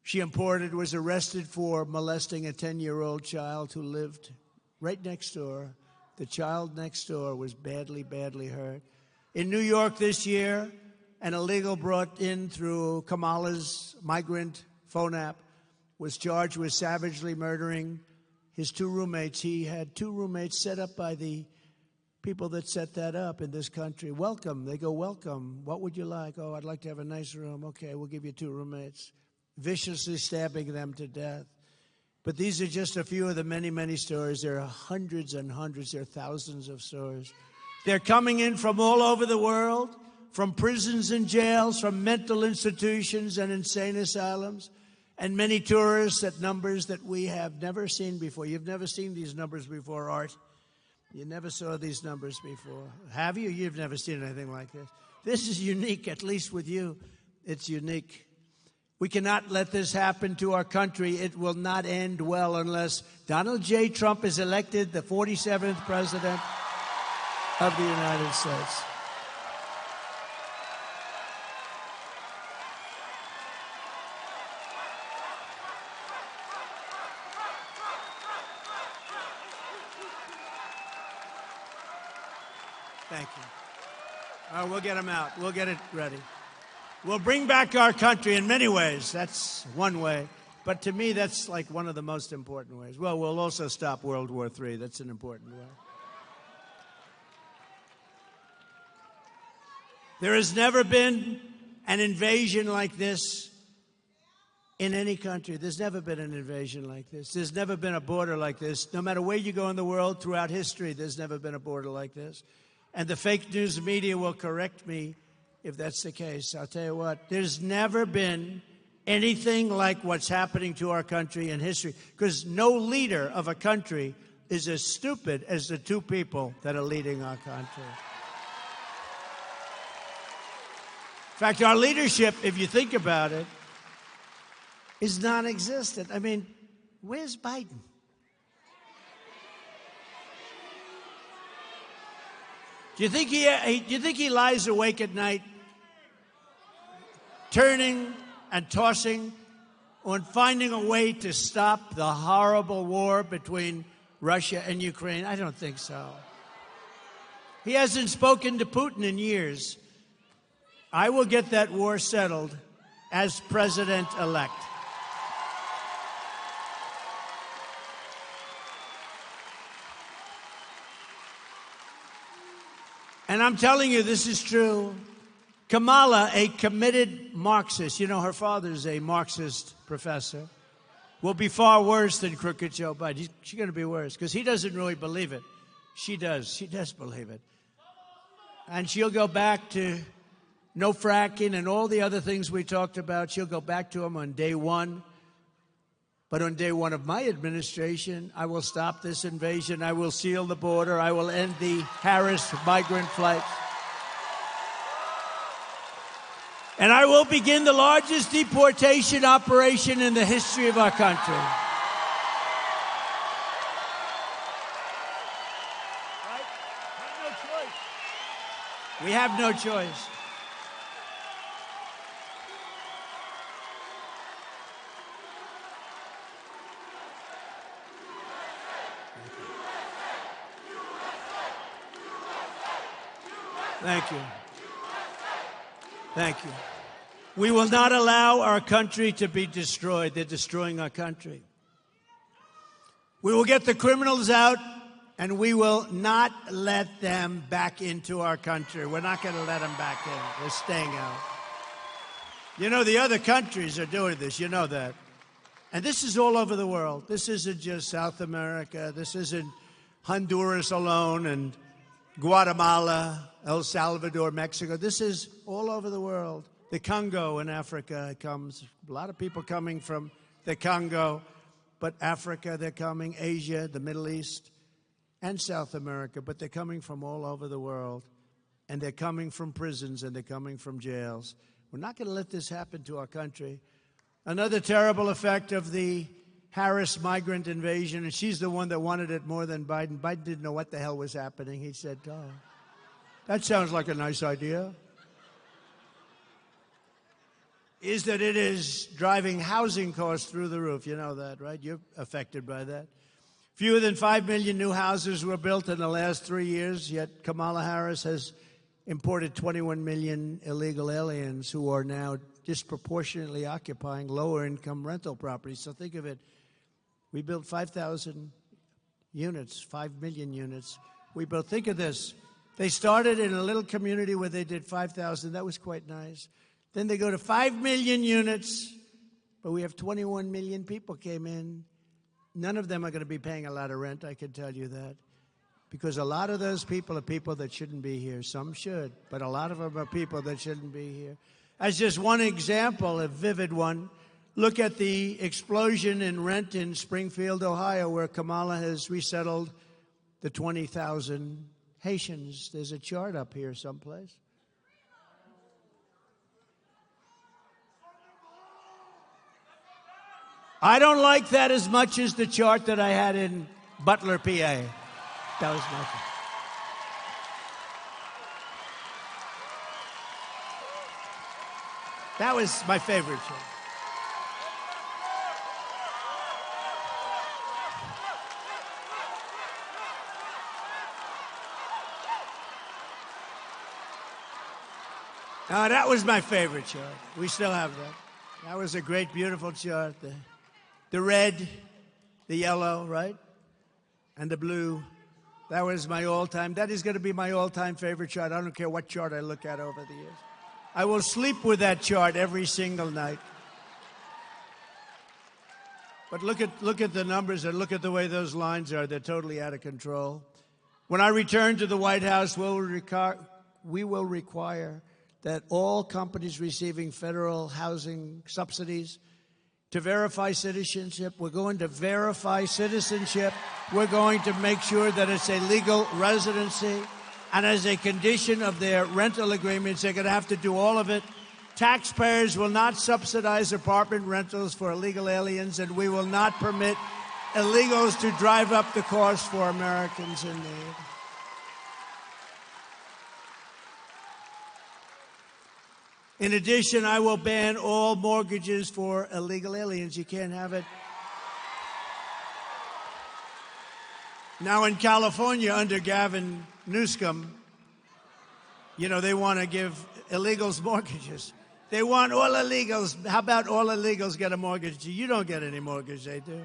she imported was arrested for molesting a 10-year-old child who lived right next door. The child next door was badly hurt. In New York this year, an illegal brought in through Kamala's migrant phone app was charged with savagely murdering his two roommates. He had two roommates set up by the people that set that up in this country. Welcome. They go, welcome. What would you like? Oh, I'd like to have a nice room. Okay, we'll give you two roommates. Viciously stabbing them to death. But these are just a few of the many stories. There are hundreds and hundreds. There are thousands of stories. They're coming in from all over the world, from prisons and jails, from mental institutions and insane asylums, and many tourists at numbers that we have never seen before. You've never seen these numbers before, Art. You never saw these numbers before. Have you? You've never seen anything like this. This is unique, at least with you. It's unique. We cannot let this happen to our country. It will not end well unless Donald J. Trump is elected the 47th president of the United States. Thank you. We'll get him out. We'll get it ready. We'll bring back our country in many ways. That's one way. But to me, that's like one of the most important ways. Well, we'll also stop World War III. That's an important way. There has never been an invasion like this in any country. There's never been an invasion like this. There's never been a border like this. No matter where you go in the world, throughout history, there's never been a border like this. And the fake news media will correct me if that's the case. I'll tell you what, there's never been anything like what's happening to our country in history, because no leader of a country is as stupid as the two people that are leading our country. In fact, our leadership, if you think about it, is non-existent. I mean, where's Biden? Do you think he lies awake at night, turning and tossing on finding a way to stop the horrible war between Russia and Ukraine? I don't think so. He hasn't spoken to Putin in years. I will get that war settled as president-elect. And I'm telling you, this is true. Kamala, a committed Marxist, you know, her father's a Marxist professor, will be far worse than crooked Joe Biden. She's going to be worse because he doesn't really believe it. She does. She does believe it. And she'll go back to no fracking and all the other things we talked about. She'll go back to them on day one. But on day one of my administration, I will stop this invasion. I will seal the border. I will end the Harris migrant flights. And I will begin the largest deportation operation in the history of our country. Right? We have no choice. Thank you. Thank you. We will not allow our country to be destroyed. They're destroying our country. We will get the criminals out, and we will not let them back into our country. We're not going to let them back in. They're staying out. You know, the other countries are doing this. You know that. And this is all over the world. This isn't just South America. This isn't Honduras alone and Guatemala, El Salvador, Mexico. This is all over the world. The Congo in Africa comes. A lot of people coming from the Congo, but Africa, they're coming. Asia, the Middle East, and South America, but they're coming from all over the world. And they're coming from prisons, and they're coming from jails. We're not going to let this happen to our country. Another terrible effect of the Harris migrant invasion, and she's the one that wanted it more than Biden. Biden didn't know what the hell was happening. He said, oh, that sounds like a nice idea. Is that it is driving housing costs through the roof. You know that, right? You're affected by that. Fewer than 5 million new houses were built in the last 3 years, yet Kamala Harris has imported 21 million illegal aliens who are now disproportionately occupying lower-income rental properties. So think of it. We built 5,000 units, 5 million units. We built, think of this. They started in a little community where they did 5,000. That was quite nice. Then they go to 5 million units, but we have 21 million people came in. None of them are going to be paying a lot of rent, I can tell you that. Because a lot of those people are people that shouldn't be here. Some should, but a lot of them are people that shouldn't be here. As just one example, a vivid one, look at the explosion in rent in Springfield, Ohio, where Kamala has resettled the 20,000 Haitians. There's a chart up here someplace. I don't like that as much as the chart that I had in Butler, PA. That was nothing. That was my favorite chart. Now, that was my favorite chart. We still have that. That was a great, beautiful chart. The red, the yellow, right? And the blue. That was my all-time. That is going to be my all-time favorite chart. I don't care what chart I look at over the years. I will sleep with that chart every single night. But look at the numbers and look at the way those lines are. They're totally out of control. When I return to the White House, we will require that all companies receiving federal housing subsidies to verify citizenship. We're going to verify citizenship. We're going to make sure that it's a legal residency. And as a condition of their rental agreements, they're going to have to do all of it. Taxpayers will not subsidize apartment rentals for illegal aliens, and we will not permit illegals to drive up the cost for Americans in need. In addition, I will ban all mortgages for illegal aliens. You can't have it. Now, in California, under Gavin Newsom, you know, they want to give illegals mortgages. They want all illegals. How about all illegals get a mortgage? You don't get any mortgage, they do.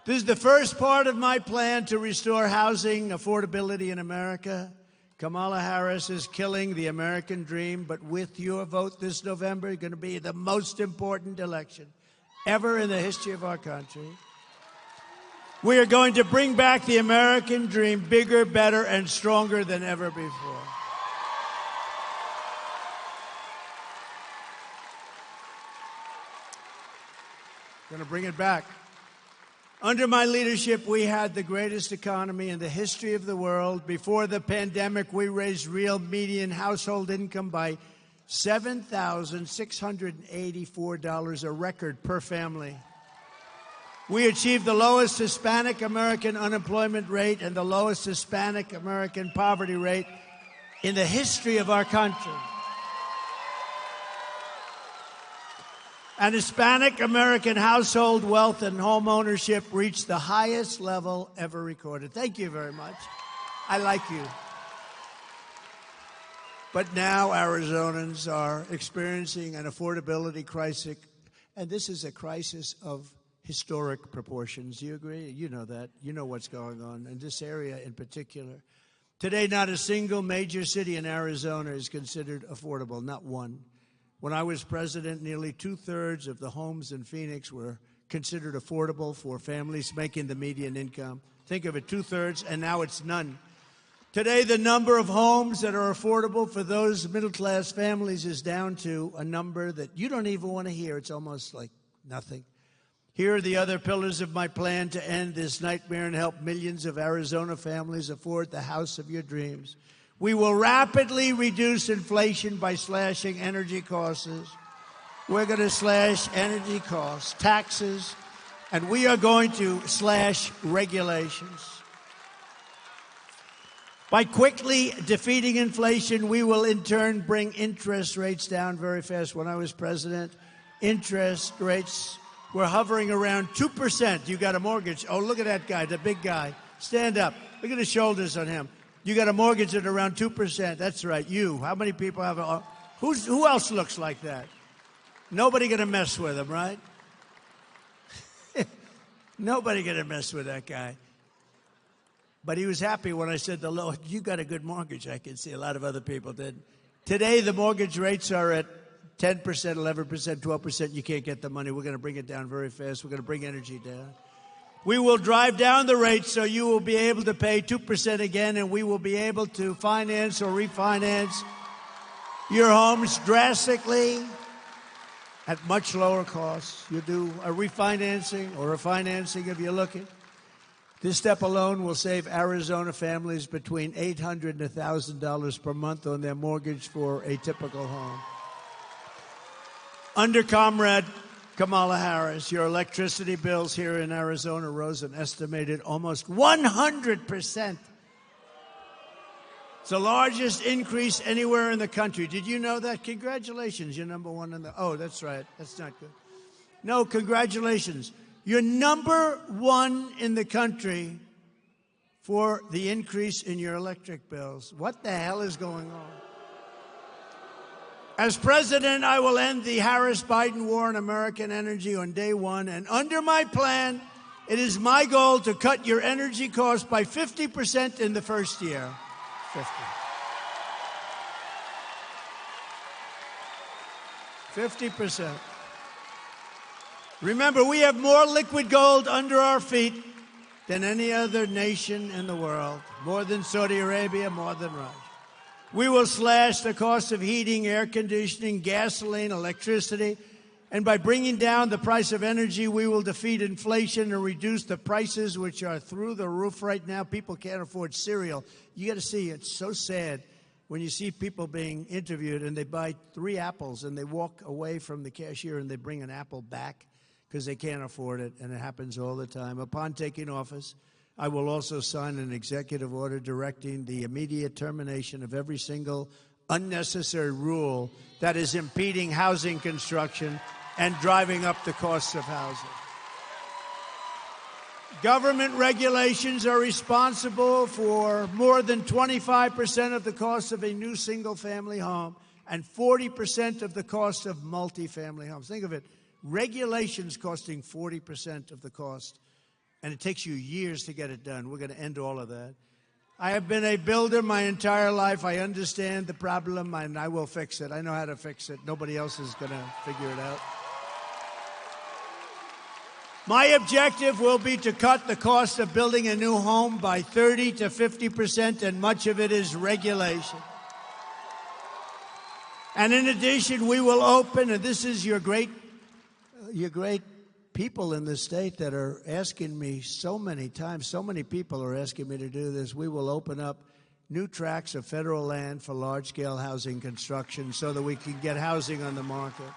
This is the first part of my plan to restore housing affordability in America. Kamala Harris is killing the American dream, but with your vote this November, it's going to be the most important election ever in the history of our country. We are going to bring back the American dream bigger, better, and stronger than ever before. Going to bring it back. Under my leadership, we had the greatest economy in the history of the world. Before the pandemic, we raised real median household income by $7,684, a record per family. We achieved the lowest Hispanic American unemployment rate and the lowest Hispanic American poverty rate in the history of our country. And Hispanic American household wealth and home ownership reached the highest level ever recorded. Thank you very much. I like you. But now Arizonans are experiencing an affordability crisis, and this is a crisis of historic proportions. Do you agree? You know that. You know what's going on in this area in particular. Today, not a single major city in Arizona is considered affordable, not one. When I was president, nearly two-thirds of the homes in Phoenix were considered affordable for families making the median income. Think of it, two-thirds, and now it's none. Today, the number of homes that are affordable for those middle-class families is down to a number that you don't even want to hear. It's almost like nothing. Here are the other pillars of my plan to end this nightmare and help millions of Arizona families afford the house of your dreams. We will rapidly reduce inflation by slashing energy costs. We're going to slash energy costs, taxes, and we are going to slash regulations. By quickly defeating inflation, we will in turn bring interest rates down very fast. When I was president, interest rates were hovering around 2%. You got a mortgage. Oh, look at that guy, the big guy. Stand up. Look at the shoulders on him. You got a mortgage at around 2%. That's right, you. How many people have a... Who else looks like that? Nobody going to mess with him, right? Nobody going to mess with that guy. But he was happy when I said, Lord, you got a good mortgage. I can see a lot of other people did. Today, the mortgage rates are at 10%, 11%, 12%. You can't get the money. We're going to bring it down very fast. We're going to bring energy down. We will drive down the rates so you will be able to pay 2% again, and we will be able to finance or refinance your homes drastically at much lower costs. You do a refinancing or a financing if you're looking. This step alone will save Arizona families between $800 and $1,000 per month on their mortgage for a typical home. Under Comrade Kamala Harris, your electricity bills here in Arizona rose an estimated almost 100%. It's the largest increase anywhere in the country. Did you know that? Congratulations. You're number one in the... Oh, that's right. That's not good. No, congratulations. You're number one in the country for the increase in your electric bills. What the hell is going on? As president, I will end the Harris-Biden war on American energy on day one. And under my plan, it is my goal to cut your energy costs by 50% in the first year. 50%. Remember, we have more liquid gold under our feet than any other nation in the world. More than Saudi Arabia, more than Russia. We will slash the cost of heating, air conditioning, gasoline, electricity. And by bringing down the price of energy, we will defeat inflation and reduce the prices, which are through the roof right now. People can't afford cereal. You got to see, it's so sad when you see people being interviewed and they buy 3 apples and they walk away from the cashier and they bring an apple back because they can't afford it, and it happens all the time. Upon taking office, I will also sign an executive order directing the immediate termination of every single unnecessary rule that is impeding housing construction and driving up the costs of housing. Government regulations are responsible for more than 25% of the cost of a new single-family home and 40% of the cost of multifamily homes. Think of it, regulations costing 40% of the cost. And it takes you years to get it done. We're going to end all of that. I have been a builder my entire life. I understand the problem, and I will fix it. I know how to fix it. Nobody else is going to figure it out. My objective will be to cut the cost of building a new home by 30 to 50%, and much of it is regulation. And in addition, we will open, and this is your great people in the state that are asking me so many times, so many people are asking me to do this. We will open up new tracts of federal land for large-scale housing construction so that we can get housing on the market.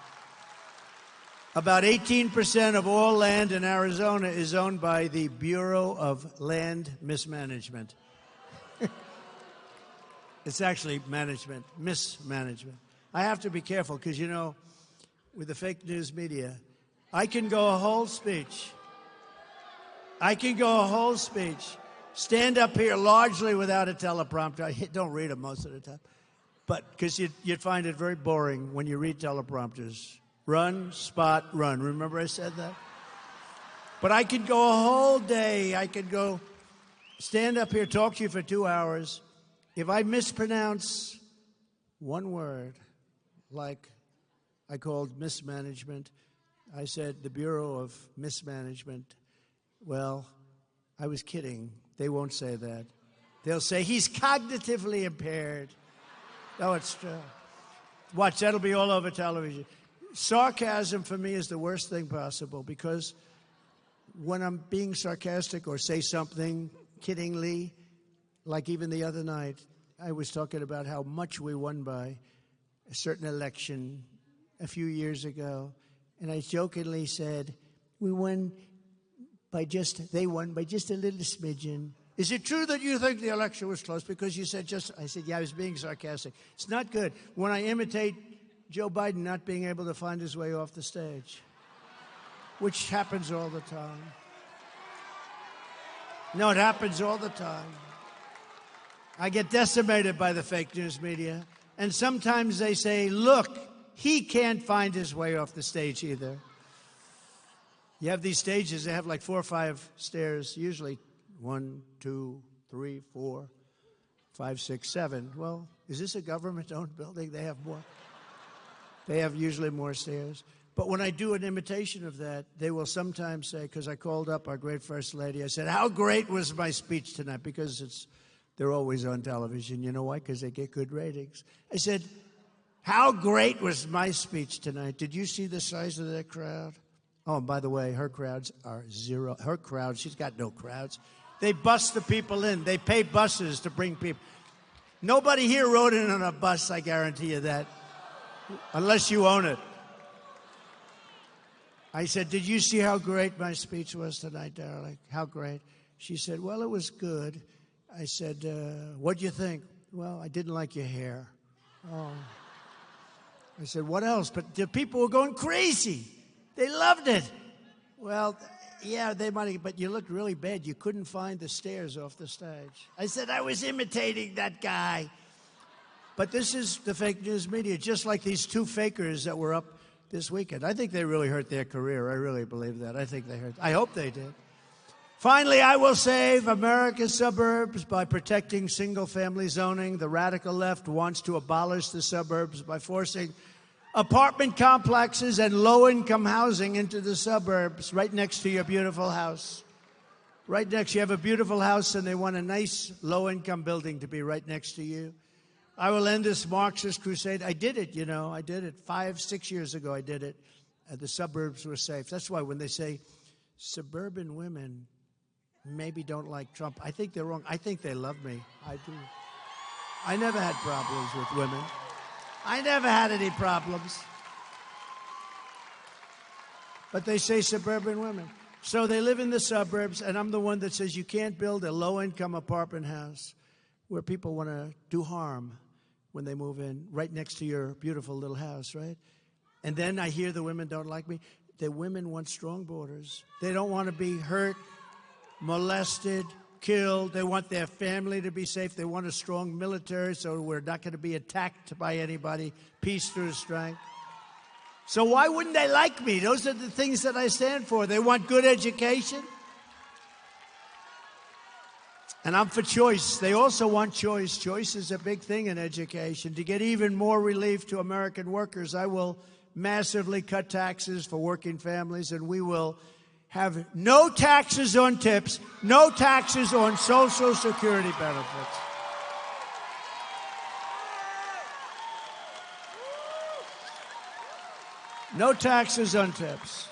About 18% of all land in Arizona is owned by the Bureau of Land Mismanagement. It's actually management, mismanagement. I have to be careful because, you know, with the fake news media, I can go a whole speech. Stand up here largely without a teleprompter. I don't read them most of the time. But because you'd find it very boring when you read teleprompters. Run, spot, run. Remember I said that? But I could go a whole day. I could go stand up here, talk to you for 2 hours. If I mispronounce one word, like I called mismanagement, I said the Bureau of Mismanagement. Well, I was kidding. They won't say that. They'll say he's cognitively impaired. No, it's true. Watch, that'll be all over television. Sarcasm for me is the worst thing possible because when I'm being sarcastic or say something kiddingly, like even the other night, I was talking about how much we won by a certain election a few years ago, and I jokingly said, they won by just a little smidgen. Is it true that you think the election was close because you said just, I said, yeah, I was being sarcastic. It's not good when I imitate Joe Biden not being able to find his way off the stage, which happens all the time. No, it happens all the time. I get decimated by the fake news media, and sometimes they say, look, he can't find his way off the stage either. You have these stages, they have like 4 or 5 stairs, usually 1, 2, 3, 4, 5, 6, 7. Well, is this a government-owned building? They have more. They have usually more stairs. But when I do an imitation of that, they will sometimes say, because I called up our great First Lady, I said, how great was my speech tonight? Because they're always on television. You know why? Because they get good ratings. I said, how great was my speech tonight? Did you see the size of that crowd? Oh, and by the way, her crowds are zero. Her crowd, she's got no crowds. They bus the people in. They pay buses to bring people. Nobody here rode in on a bus, I guarantee you that. Unless you own it. I said, did you see how great my speech was tonight, darling? How great? She said, well, it was good. I said, what'd you think? Well, I didn't like your hair. Oh. I said, what else? But the people were going crazy. They loved it. Well, yeah, they might have, but you looked really bad. You couldn't find the stairs off the stage. I said, I was imitating that guy. But this is the fake news media, just like these 2 fakers that were up this weekend. I think they really hurt their career. I really believe that. I hope they did. Finally, I will save America's suburbs by protecting single-family zoning. The radical left wants to abolish the suburbs by forcing apartment complexes and low-income housing into the suburbs right next to your beautiful house. Right next, you have a beautiful house, and they want a nice low-income building to be right next to you. I will end this Marxist crusade. I did it, I did it 5, 6 years ago. I did it. The suburbs were safe. That's why when they say suburban women maybe don't like Trump, I think they're wrong. I think they love me. I do. I never had problems with women. I never had any problems. But they say suburban women. So they live in the suburbs, and I'm the one that says you can't build a low-income apartment house where people want to do harm when they move in, right next to your beautiful little house, right? And then I hear the women don't like me. The women want strong borders. They don't want to be hurt, molested, killed. They want their family to be safe. They want a strong military so we're not going to be attacked by anybody. Peace through strength. So why wouldn't they like me? Those are the things that I stand for. They want good education. And I'm for choice. They also want choice. Choice is a big thing in education. To get even more relief to American workers, I will massively cut taxes for working families, and we will have no taxes on tips, no taxes on Social Security benefits. No taxes on tips.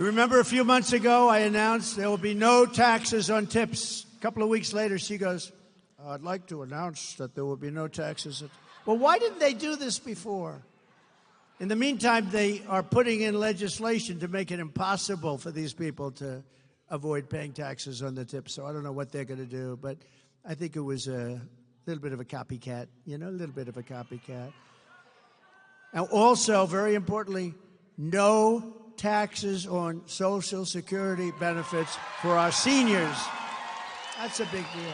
You remember a few months ago, I announced there will be no taxes on tips. A couple of weeks later, she goes, I'd like to announce that there will be no taxes. Well, why didn't they do this before? In the meantime, they are putting in legislation to make it impossible for these people to avoid paying taxes on the tips. So I don't know what they're going to do, but I think it was a little bit of a copycat, a little bit of a copycat. And also, very importantly, no taxes on Social Security benefits for our seniors. That's a big deal.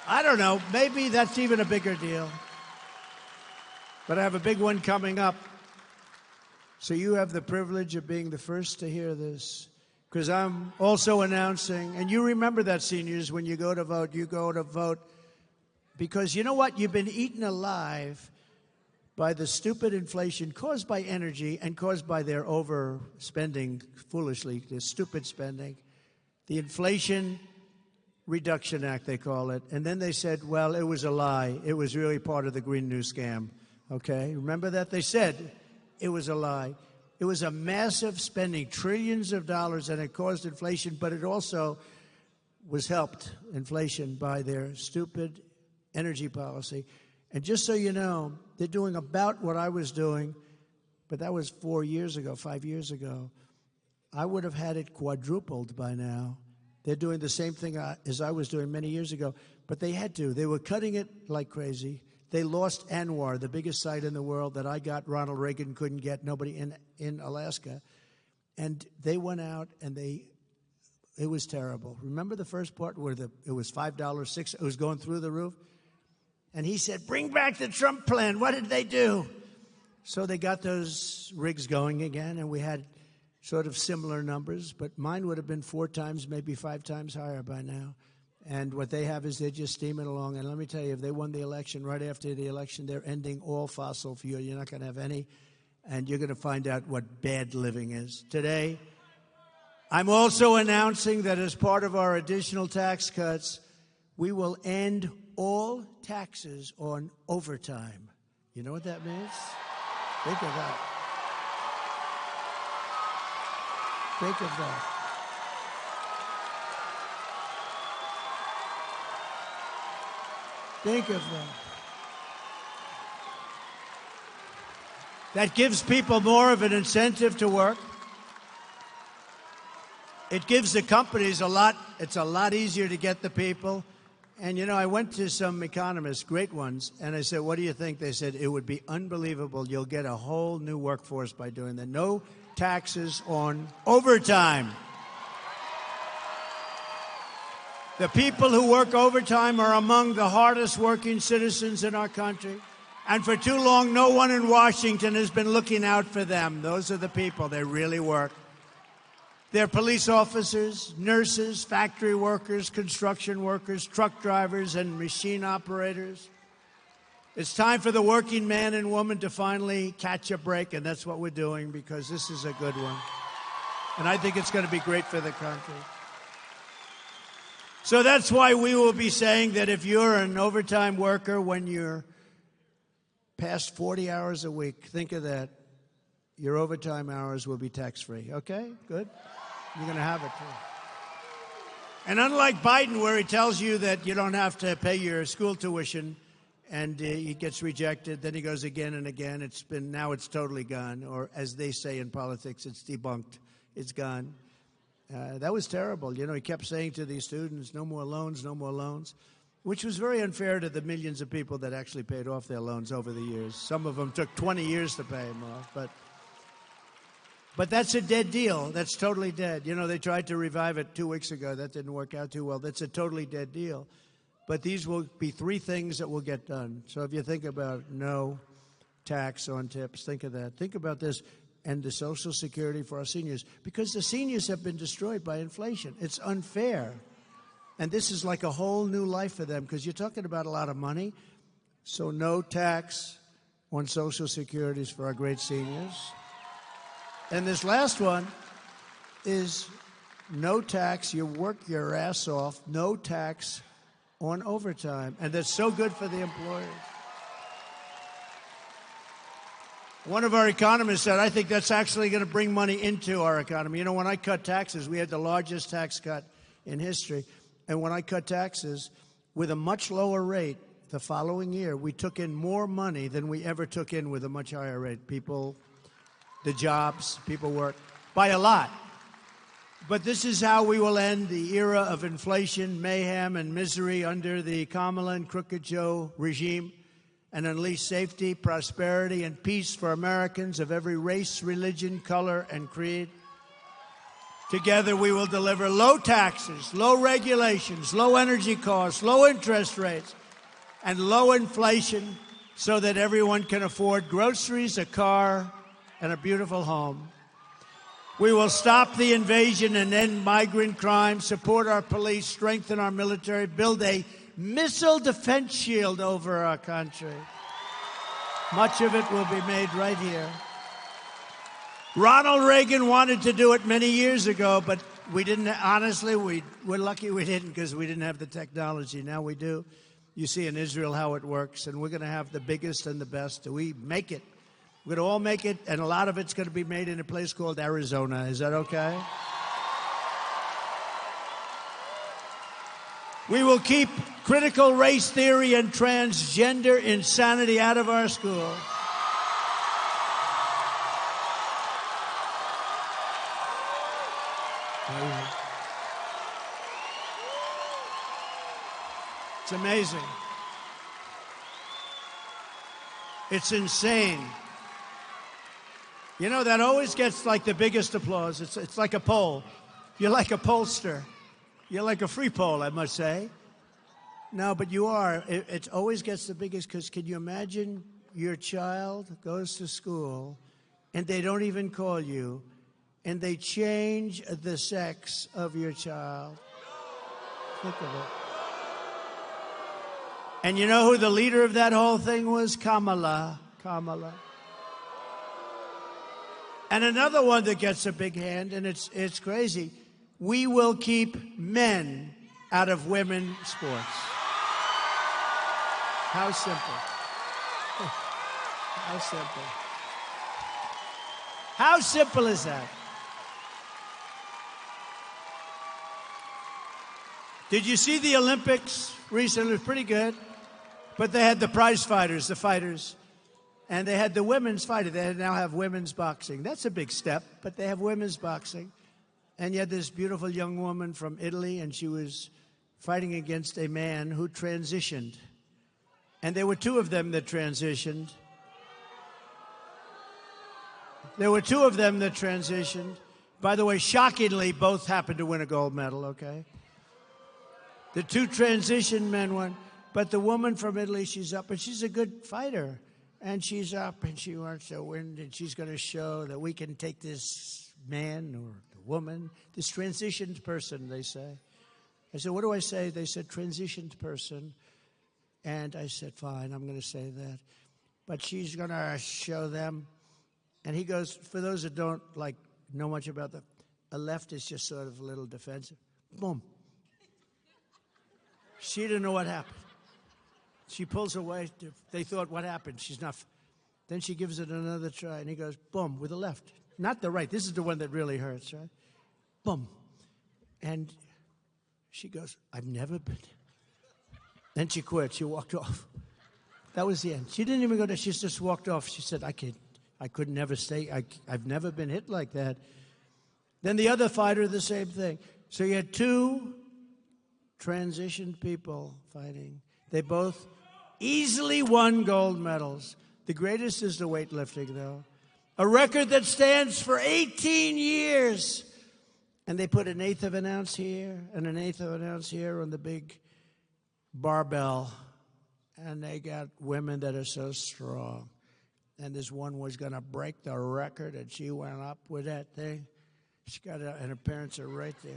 I don't know, maybe that's even a bigger deal. But I have a big one coming up. So you have the privilege of being the first to hear this, because I'm also announcing, and you remember that, seniors, when you go to vote, because you know what? You've been eaten alive by the stupid inflation caused by energy and caused by their overspending foolishly, their stupid spending. The Inflation Reduction Act, they call it. And then they said, well, it was a lie. It was really part of the Green New Scam. Okay? Remember that? They said it was a lie. It was a massive spending, trillions of dollars, and it caused inflation, but it also was helped, inflation, by their stupid energy policy. And just so you know, they're doing about what I was doing, but that was 4 years ago, 5 years ago. I would have had it quadrupled by now. They're doing the same thing as I was doing many years ago, but they had to. They were cutting it like crazy. They lost ANWR, the biggest site in the world that I got, Ronald Reagan couldn't get, nobody in Alaska. And they went out and it was terrible. Remember the first part where it was $5, $6, it was going through the roof? And he said, bring back the Trump plan. What did they do? So they got those rigs going again, and we had sort of similar numbers, but mine would have been 4 times, maybe 5 times higher by now. And what they have is they're just steaming along. And let me tell you, if they won the election, right after the election, they're ending all fossil fuel. You're not going to have any, and you're going to find out what bad living is. Today, I'm also announcing that as part of our additional tax cuts, we will end all taxes on overtime. You know what that means? Think of that. Think of that. Think of that. That gives people more of an incentive to work. It gives the companies it's a lot easier to get the people. And, I went to some economists, great ones, and I said, what do you think? They said, it would be unbelievable. You'll get a whole new workforce by doing that. No taxes on overtime. The people who work overtime are among the hardest working citizens in our country. And for too long, no one in Washington has been looking out for them. Those are the people. They really work. They're police officers, nurses, factory workers, construction workers, truck drivers, and machine operators. It's time for the working man and woman to finally catch a break, and that's what we're doing, because this is a good one. And I think it's going to be great for the country. So that's why we will be saying that if you're an overtime worker, when you're past 40 hours a week, think of that. Your overtime hours will be tax-free. Okay? Good? You're going to have it, too. And unlike Biden, where he tells you that you don't have to pay your school tuition and he gets rejected, then he goes again and again. Now it's totally gone. Or as they say in politics, it's debunked. It's gone. That was terrible. He kept saying to these students, no more loans, no more loans, which was very unfair to the millions of people that actually paid off their loans over the years. Some of them took 20 years to pay them off, But that's a dead deal. That's totally dead. They tried to revive it 2 weeks ago. That didn't work out too well. That's a totally dead deal. But these will be 3 things that will get done. So if you think about no tax on tips, think of that. Think about this and the Social Security for our seniors, because the seniors have been destroyed by inflation. It's unfair. And this is like a whole new life for them, because you're talking about a lot of money. So no tax on Social Securities for our great seniors. And this last one is no tax. You work your ass off. No tax on overtime. And that's so good for the employers. One of our economists said, I think that's actually going to bring money into our economy. You know, when I cut taxes, we had the largest tax cut in history. And when I cut taxes with a much lower rate the following year, we took in more money than we ever took in with a much higher rate. People, the jobs, people work by a lot. But this is how we will end the era of inflation, mayhem, and misery under the Kamala and Crooked Joe regime, and unleash safety, prosperity, and peace for Americans of every race, religion, color, and creed. Together, we will deliver low taxes, low regulations, low energy costs, low interest rates, and low inflation so that everyone can afford groceries, a car, and a beautiful home. We will stop the invasion and end migrant crime, support our police, strengthen our military, build a missile defense shield over our country. Much of it will be made right here. Ronald Reagan wanted to do it many years ago, but we didn't. Honestly, we're lucky we didn't, because we didn't have the technology. Now we do. You see in Israel how it works, and we're going to have the biggest and the best. We make it. We're going to all make it, and a lot of it's going to be made in a place called Arizona. Is that okay? We will keep critical race theory and transgender insanity out of our schools. It's amazing. It's insane. You know, that always gets like the biggest applause. It's like a poll. You're like a pollster. You're like a free poll, I must say. No, but you are. It always gets the biggest, because can you imagine your child goes to school and they don't even call you and they change the sex of your child? Think of it. And you know who the leader of that whole thing was? Kamala. Kamala. And another one that gets a big hand, and it's crazy. We will keep men out of women's sports. How simple. How simple. How simple is that? Did you see the Olympics recently? It was pretty good. But they had the prize fighters, the fighters. And they had the women's fighter. They now have women's boxing. That's a big step, but they have women's boxing. And you had this beautiful young woman from Italy, and she was fighting against a man who transitioned. And there were two of them that transitioned. There were two of them that transitioned. By the way, shockingly, both happened to win a gold medal, okay? The two transition men won. But the woman from Italy, she's up, and she's a good fighter. And she's up, and she wants to win, and she's going to show that we can take this man or the woman, this transitioned person, they say. I said, what do I say? They said, transitioned person. And I said, fine, I'm going to say that. But she's going to show them. And he goes, for those that don't know much about a left is just sort of a little defensive. Boom. She didn't know what happened. She pulls away. They thought, what happened? She's not. Then she gives it another try, and he goes, boom, with the left. Not the right. This is the one that really hurts, right? Boom. And she goes, I've never been. Then she quit. She walked off. That was the end. She didn't even go there. She just walked off. She said, I could never stay. I've never been hit like that. Then the other fighter, the same thing. So you had two transitioned people fighting. They both easily won gold medals. The greatest is the weightlifting, though. A record that stands for 18 years. And they put an eighth of an ounce here and an eighth of an ounce here on the big barbell. And they got women that are so strong. And this one was going to break the record, and she went up with that thing. She got it, and her parents are right there.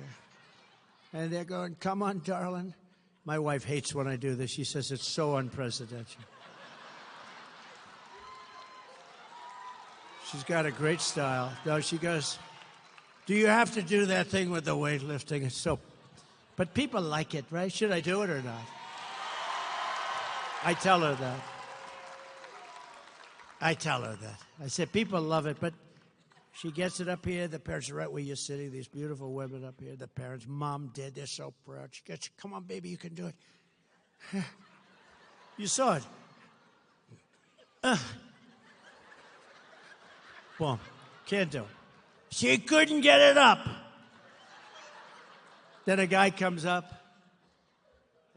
And they're going, come on, darling. My wife hates when I do this. She says it's so unprecedented. She's got a great style. No, she goes, do you have to do that thing with the weightlifting? It's so, but people like it, right? Should I do it or not? I tell her that. I tell her that. I said, people love it, but she gets it up here. The parents are right where you're sitting. These beautiful women up here. The parents, Mom, Dad, they're so proud. She gets, come on, baby, you can do it. You saw it. Boom. Can't do it. She couldn't get it up. Then a guy comes up.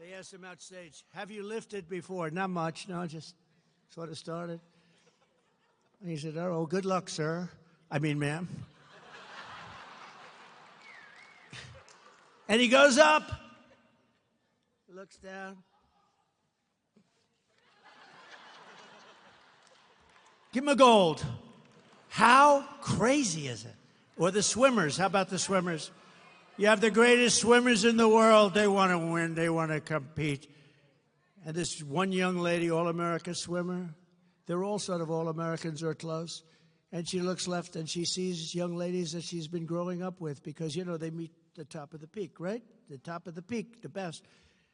They asked him outstage, have you lifted before? Not much. No, just sort of started. And he said, oh, good luck, sir. I mean, ma'am. And he goes up, looks down. Give him a gold. How crazy is it? Or the swimmers. How about the swimmers? You have the greatest swimmers in the world. They want to win. They want to compete. And this one young lady, all-America swimmer, they're all sort of all-Americans or close. And she looks left and she sees young ladies that she's been growing up with because, you know, they meet the top of the peak, right? The top of the peak, the best.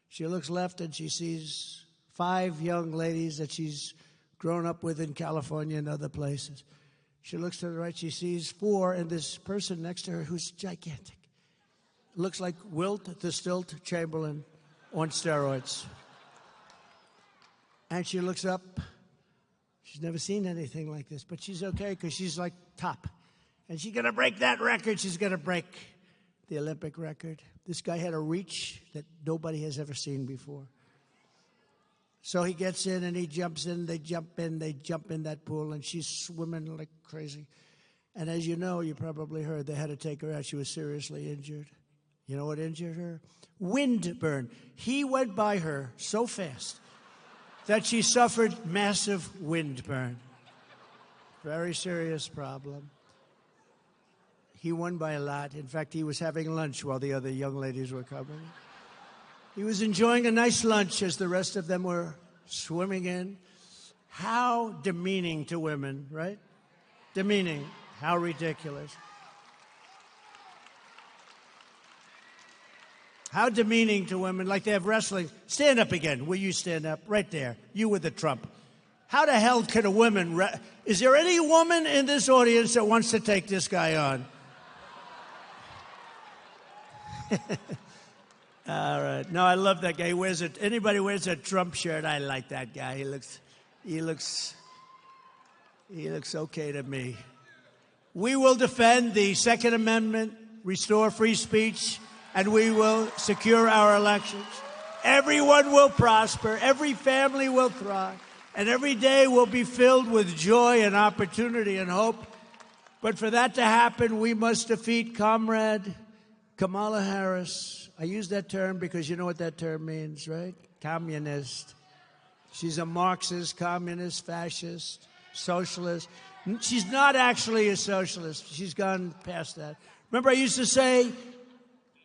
She looks left and she sees 5 young ladies that she's grown up with in California and other places. She looks to the right, she sees 4, and this person next to her who's gigantic. Looks like Wilt the Stilt Chamberlain on steroids. And she looks up. She's never seen anything like this, but she's okay because she's like top. And she's going to break that record. She's going to break the Olympic record. This guy had a reach that nobody has ever seen before. So he gets in and he jumps in, they jump in that pool, and she's swimming like crazy. And as you know, you probably heard, they had to take her out. She was seriously injured. You know what injured her? Windburn. He went by her so fast that she suffered massive windburn. Very serious problem. He won by a lot. In fact, he was having lunch while the other young ladies were coming. He was enjoying a nice lunch as the rest of them were swimming in. How demeaning to women, right? Demeaning. How ridiculous. How demeaning to women, like they have wrestling. Stand up again. Will you stand up? Right there. You with the Trump. How the hell can a woman... Is there any woman in this audience that wants to take this guy on? All right. No, I love that guy. He wears it. Anybody wears a Trump shirt, I like that guy. He looks okay to me. We will defend the Second Amendment, restore free speech, and we will secure our elections. Everyone will prosper. Every family will thrive. And every day will be filled with joy and opportunity and hope. But for that to happen, we must defeat Comrade Kamala Harris. I use that term because you know what that term means, right? Communist. She's a Marxist, communist, fascist, socialist. She's not actually a socialist. She's gone past that. Remember I used to say,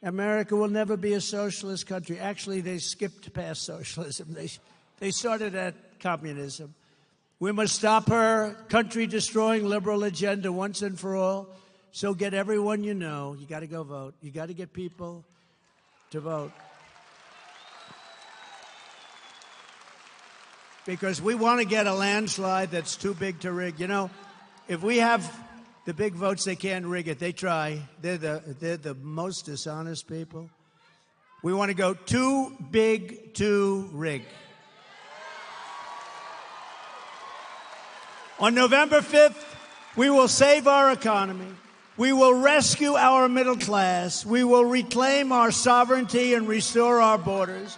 America will never be a socialist country. Actually, they skipped past socialism. They started at communism. We must stop her country-destroying liberal agenda once and for all. So get everyone you know. You got to go vote. You got to get people to vote. Because we want to get a landslide that's too big to rig. You know, if we have the big votes, they can't rig it. They try. They're the most dishonest people. We want to go too big to rig. On November 5th, we will save our economy. We will rescue our middle class. We will reclaim our sovereignty and restore our borders.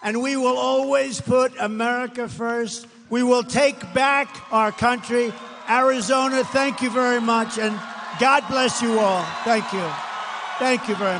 And we will always put America first. We will take back our country. Arizona, thank you very much. And God bless you all. Thank you. Thank you very much.